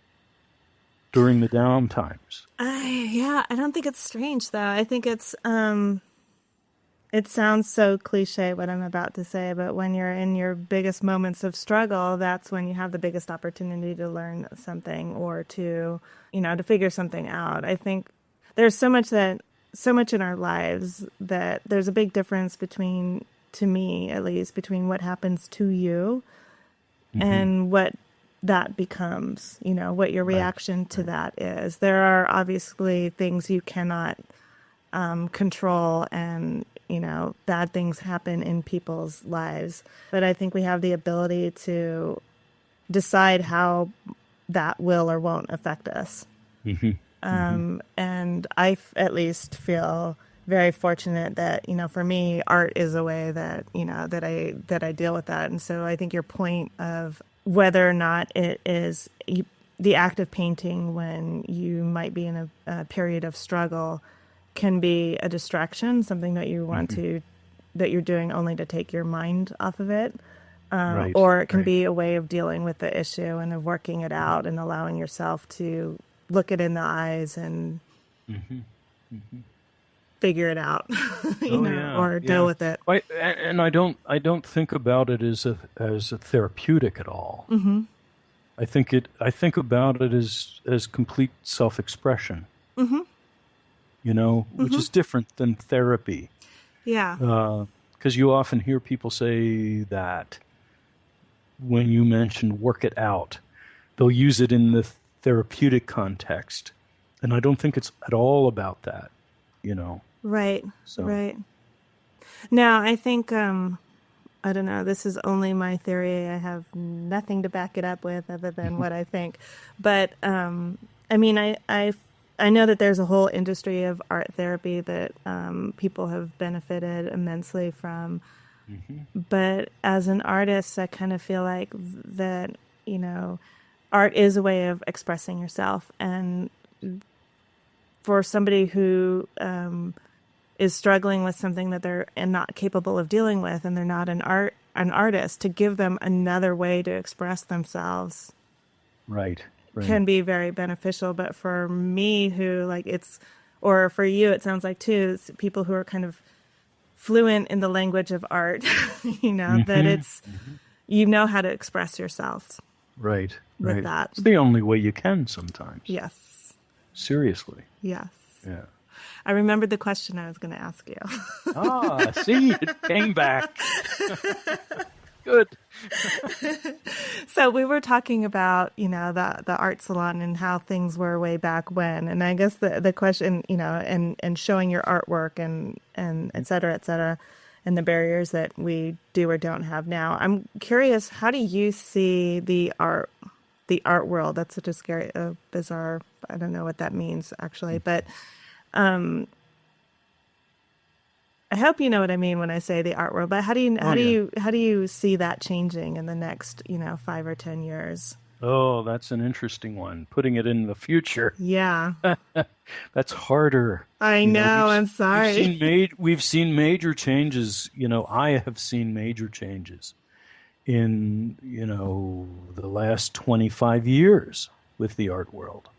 during the down times. Yeah, I don't think it's strange though. I think it sounds so cliche what I'm about to say, but when you're in your biggest moments of struggle, that's when you have the biggest opportunity to learn something, or to, to figure something out. I think there's so much in our lives that there's a big difference between, to me at least, between what happens to you Hmm. and what that becomes, what your Right, reaction to right. that is. There are obviously things you cannot control, and bad things happen in people's lives, but I think we have the ability to decide how that will or won't affect us. Hmm. Hmm. And at least feel very fortunate that, for me, art is a way that, that I deal with that. And so I think your point of whether or not it is the act of painting when you might be in a period of struggle can be a distraction, something that you want Hmm. to, that you're doing only to take your mind off of it. Right. or it can Right. be a way of dealing with the issue and of working it out and allowing yourself to look it in the eyes and Hmm. Hmm. figure it out, Oh yeah, or deal yeah. with it. And I don't think about it as a therapeutic at all. Mm-hmm. I think about it as complete self-expression, Mm-hmm. which Mm-hmm. is different than therapy. Yeah. Because you often hear people say that when you mention work it out, they'll use it in the therapeutic context. And I don't think it's at all about that, you know. Right. So, Right. Now, I think I don't know. This is only my theory. I have nothing to back it up with other than what I think. But I mean, I know that there's a whole industry of art therapy that people have benefited immensely from. mhm. But as an artist, I kind of feel like that, you know, art is a way of expressing yourself. And for somebody who is struggling with something that they're and not capable of dealing with, and they're not an artist, to give them another way to express themselves Right, right. can be very beneficial. But for me, who like it's, or for you, it sounds like too, it's people who are kind of fluent in the language of art, that Hmm. it's, Hmm. how to express yourself Right, with right. that. It's the only way you can sometimes. Yes. Seriously. Yes. Yeah. I remembered the question I was going to ask you. Ah, see, it came back. Good. So we were talking about, the art salon and how things were way back when. And I guess the question, and showing your artwork and et cetera, and the barriers that we do or don't have now. I'm curious, how do you see the art world? That's such a scary, bizarre, I don't know what that means actually, but I hope you know what I mean when I say the art world. But how do you Oh, how do yeah. you how do you see that changing in the next 5 or 10 years? Oh, that's an interesting one. Putting it in the future. Yeah, That's harder. I You know, know. I'm sorry. we've seen major changes. I have seen major changes in, the last 25 years with the art world.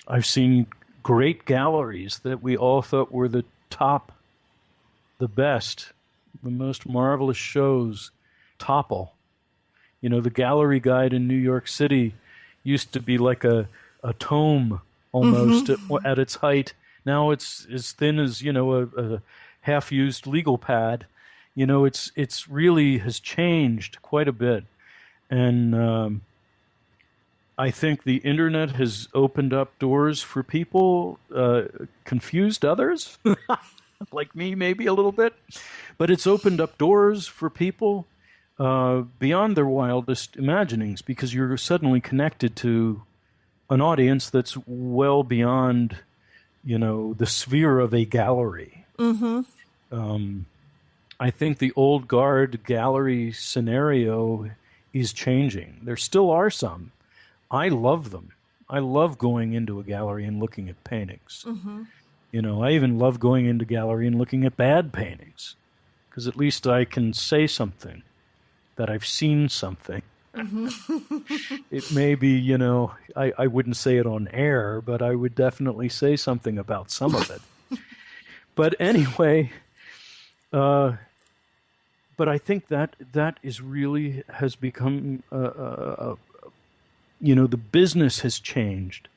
I've seen great galleries that we all thought were the top, the best, the most marvelous shows topple. The gallery guide in New York City used to be like a tome almost at its height. Now it's as thin as, a half-used legal pad. It's really has changed quite a bit. And I think the internet has opened up doors for people, confused others, like me, maybe a little bit, but it's opened up doors for people beyond their wildest imaginings because you're suddenly connected to an audience that's well beyond, the sphere of a gallery. Um, I think the old guard gallery scenario is changing. There still are some. I love them. I love going into a gallery and looking at paintings. I even love going into a gallery and looking at bad paintings because at least I can say something that I've seen something. It may be, I wouldn't say it on air, but I would definitely say something about some of it. But anyway, uh, but I think that is really has become, the business has changed.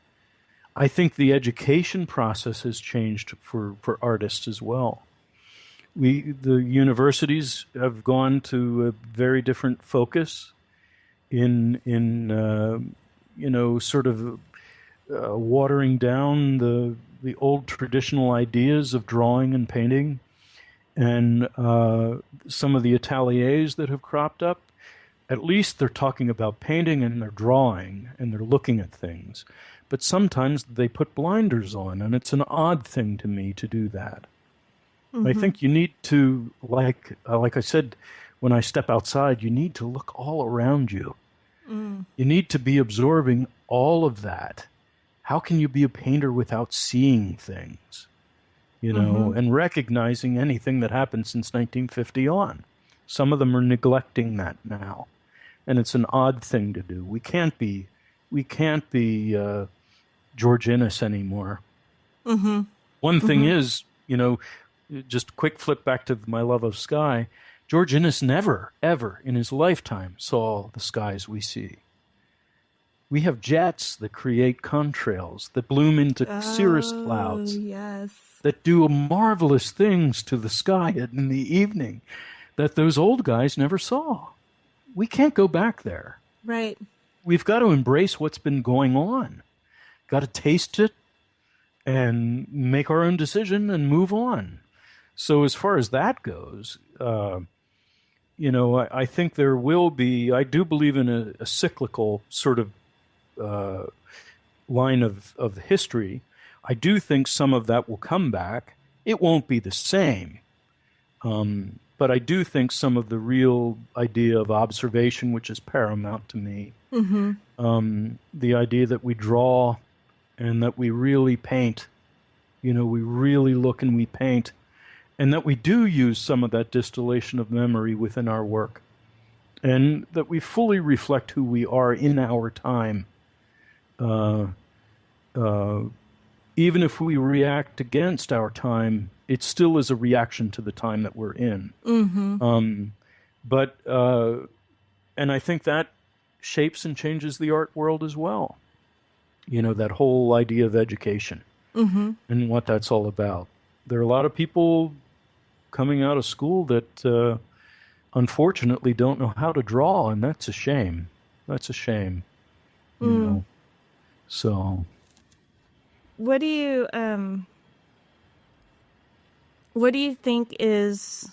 I think the education process has changed for artists as well. The universities have gone to a very different focus in sort of watering down the old traditional ideas of drawing and painting, and some of the ateliers that have cropped up. At least they're talking about painting and they're drawing and they're looking at things. But sometimes they put blinders on, and it's an odd thing to me to do that. I think you need to, like I said, when I step outside, you need to look all around you. You need to be absorbing all of that. How can you be a painter without seeing things, and recognizing anything that happened since 1950 on? Some of them are neglecting that now, and it's an odd thing to do. We can't be George Innes anymore. Mm-hmm. One thing Mm-hmm. is, just quick flip back to My Love of Sky. George Innes never, ever in his lifetime saw the skies we see. We have jets that create contrails, that bloom into cirrus Oh, clouds, yes. that do marvelous things to the sky in the evening that those old guys never saw. We can't go back there. Right. We've got to embrace what's been going on. Got to taste it and make our own decision and move on. So as far as that goes, I think there will be. I do believe in a cyclical sort of line of history. I do think some of that will come back. It won't be the same. But I do think some of the real idea of observation, which is paramount to me, Mm-hmm. the idea that we draw and that we really paint, we really look and we paint, and that we do use some of that distillation of memory within our work, and that we fully reflect who we are in our time. Uh, uh, Even if we react against our time, it still is a reaction to the time that we're in. Mm-hmm. And I think that shapes and changes the art world as well. That whole idea of education Mm-hmm. and what that's all about. There are a lot of people coming out of school that unfortunately don't know how to draw, and that's a shame. That's a shame, you Mm. know. So What do you what do you think is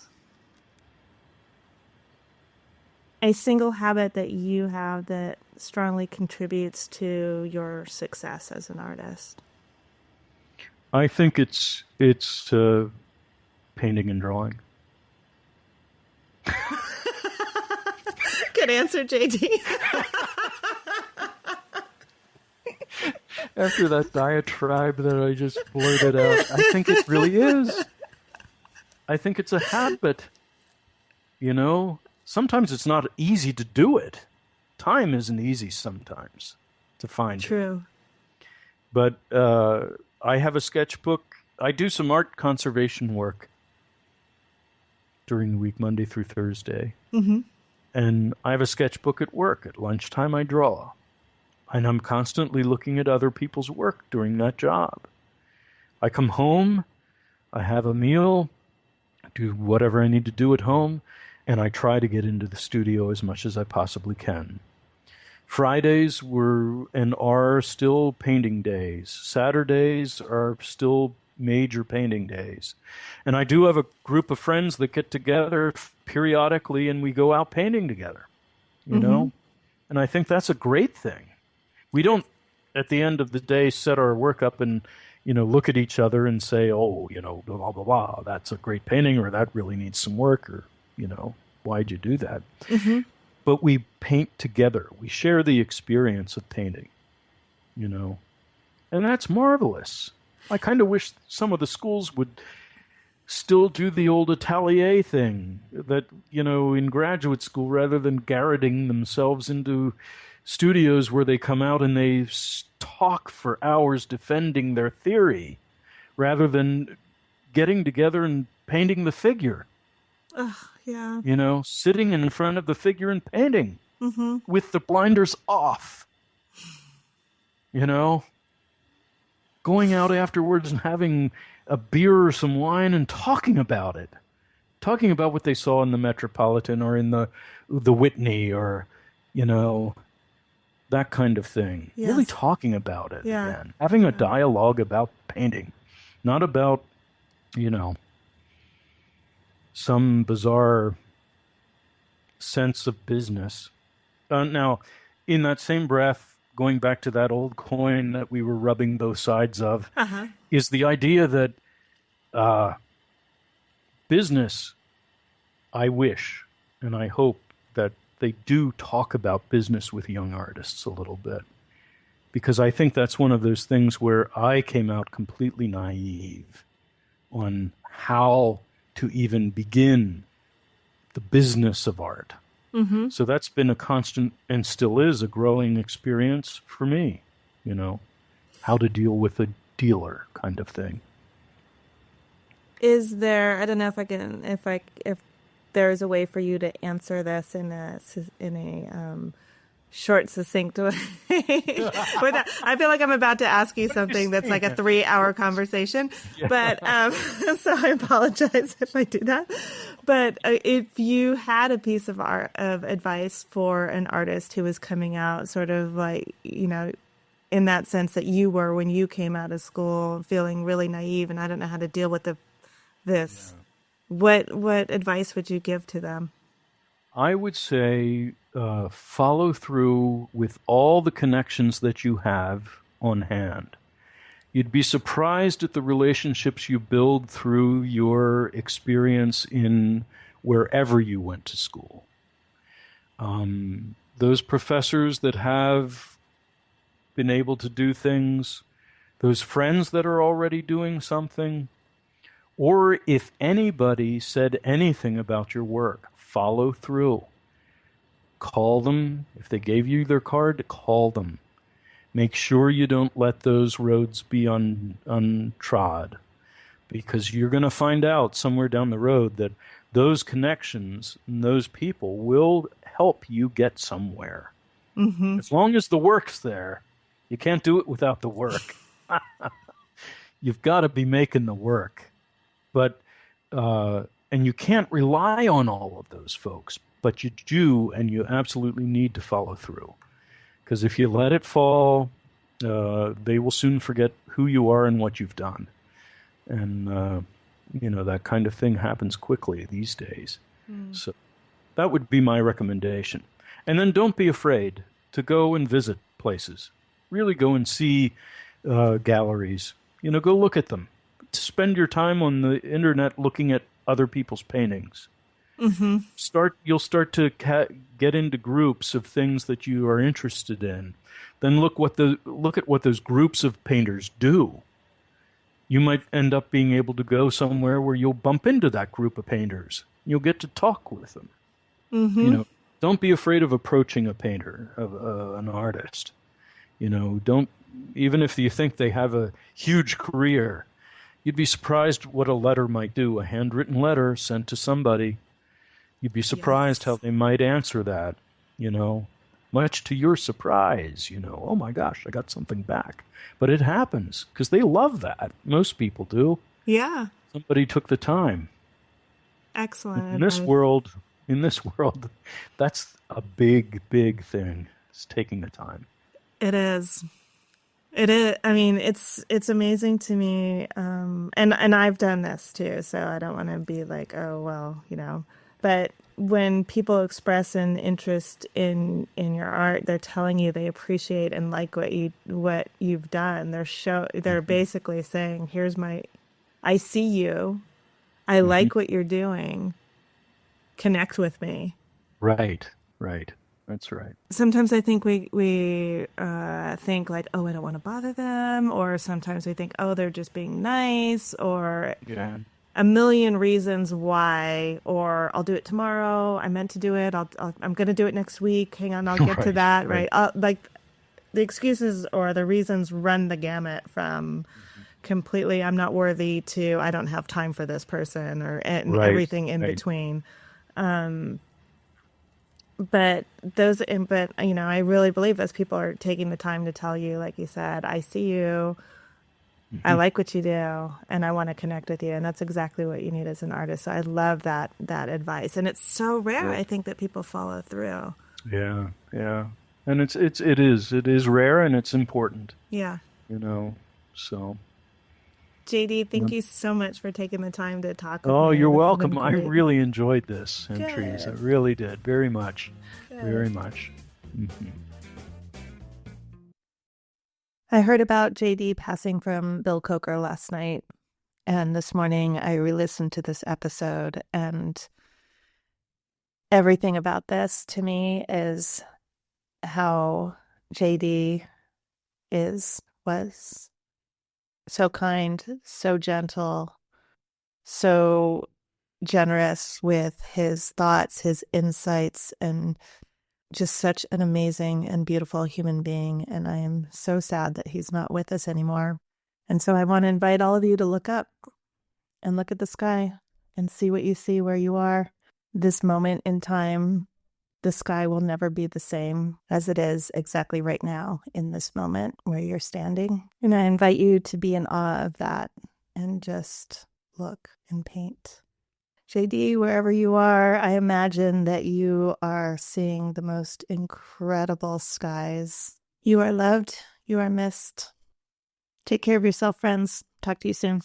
a single habit that you have that strongly contributes to your success as an artist? I think it's painting and drawing. Good answer, JD. After that diatribe that I just blurted out, I think it really is. I think it's a habit. Sometimes it's not easy to do it. Time isn't easy sometimes to find it. True. But I have a sketchbook. I do some art conservation work during the week, Monday through Thursday. Mm-hmm. And I have a sketchbook at work. At lunchtime, I draw. And I'm constantly looking at other people's work during that job. I come home, I have a meal, do whatever I need to do at home, and I try to get into the studio as much as I possibly can. Fridays were and are still painting days. Saturdays are still major painting days. And I do have a group of friends that get together periodically and we go out painting together, you Mm-hmm. know? And I think that's a great thing. We don't, at the end of the day, set our work up and, look at each other and say, oh, blah, blah, blah, that's a great painting, or that really needs some work, or, why'd you do that? Mm-hmm. But we paint together. We share the experience of painting, and that's marvelous. I kind of wish some of the schools would still do the old atelier thing that, in graduate school, rather than garroting themselves into studios where they come out and they talk for hours defending their theory, rather than getting together and painting the figure, Yeah. sitting in front of the figure and painting Mm-hmm. with the blinders off, going out afterwards and having a beer or some wine and talking about it, talking about what they saw in the Metropolitan or in the Whitney or, that kind of thing. Yes. Really talking about it Yeah. again. Having a dialogue about painting, not about, some bizarre sense of business. Now, in that same breath, going back to that old coin that we were rubbing both sides of, Uh-huh. is the idea that business, I wish and I hope that they do talk about business with young artists a little bit. Because I think that's one of those things where I came out completely naive on how to even begin the business of art. Mm-hmm. So that's been a constant and still is a growing experience for me, you know, how to deal with a dealer kind of thing. Is there, I don't know if if there's a way for you to answer this in a short, succinct way. I feel like I'm about to ask you What are you something that's saying? like a 3 hour conversation, Yeah. but so I apologize if I do that. But if you had a piece of advice for an artist who was coming out, sort of like, in that sense that you were when you came out of school, feeling really naive and I don't know how to deal with this, Yeah. what advice would you give to them? I would say follow through with all the connections that you have on hand. You'd be surprised at the relationships you build through your experience in wherever you went to school. Those professors that have been able to do things, those friends that are already doing something, or if anybody said anything about your work, follow through. Call them. If they gave you their card, call them. Make sure you don't let those roads be untrod, because you're going to find out somewhere down the road that those connections and those people will help you get somewhere. Mm-hmm. As long as the work's there, you can't do it without the work. You've got to be making the work. But and you can't rely on all of those folks, but you do, and you absolutely need to follow through. Because if you let it fall, they will soon forget who you are and what you've done. And that kind of thing happens quickly these days. Mm. So that would be my recommendation. And then don't be afraid to go and visit places. Really go and see galleries. Go look at them. Spend your time on the internet looking at other people's paintings. Mm-hmm. You'll start to get into groups of things that you are interested in. Then look at what those groups of painters do. You might end up being able to go somewhere where you'll bump into that group of painters. You'll get to talk with them. Mm-hmm. Don't be afraid of approaching a painter, of an artist. Don't, even if you think they have a huge career, you'd be surprised what a letter might do. A handwritten letter sent to somebody. You'd be surprised how Yes. they might answer that, much to your surprise, oh my gosh, I got something back. But it happens because they love that. Most people do. Yeah. Somebody took the time. Excellent In this advice. world, in this world, that's a big, big thing. It's taking the time. It is. It is. I mean, it's amazing to me. And I've done this too, so I don't want to be like, oh well, But when people express an interest in your art, they're telling you they appreciate and like what you've done. They're Hmm. basically saying, I see you. I Hmm. like what you're doing. Connect with me. Right, right. That's right. Sometimes I think we think like, oh, I don't want to bother them, or sometimes we think, oh, they're just being nice, or Yeah. a million reasons why, or I'll do it tomorrow. I meant to do it. I'm going to do it next week. Hang on, I'll get to Right, that. right. Right. Like the excuses or the reasons run the gamut from Mhm. completely, I'm not worthy to, I don't have time for this person, and Right, everything in right. between. But I really believe those people are taking the time to tell you, like you said, I see you, I Hmm. like what you do, and I want to connect with you. And that's exactly what you need as an artist. So I love that advice. And it's so rare, Sure. I think, that people follow through. Yeah, yeah. And it is rare and it's important, Yeah. you know. So, JD, thank um, you so much for taking the time to talk with oh, me. you're This has been welcome. I great. really enjoyed this, Entries. I Good. really did. Very much. Good. Very much. Hmm. I heard about JD passing from Bill Coker last night. And this morning I re listened to this episode, and everything about this to me is how JD was so kind, so gentle, so generous with his thoughts, his insights, and just such an amazing and beautiful human being. And I am so sad that he's not with us anymore. And so I want to invite all of you to look up and look at the sky and see what you see where you are. This moment in time, the sky will never be the same as it is exactly right now in this moment where you're standing. And I invite you to be in awe of that and just look and paint. JD, wherever you are, I imagine that you are seeing the most incredible skies. You are loved. You are missed. Take care of yourself, friends. Talk to you soon.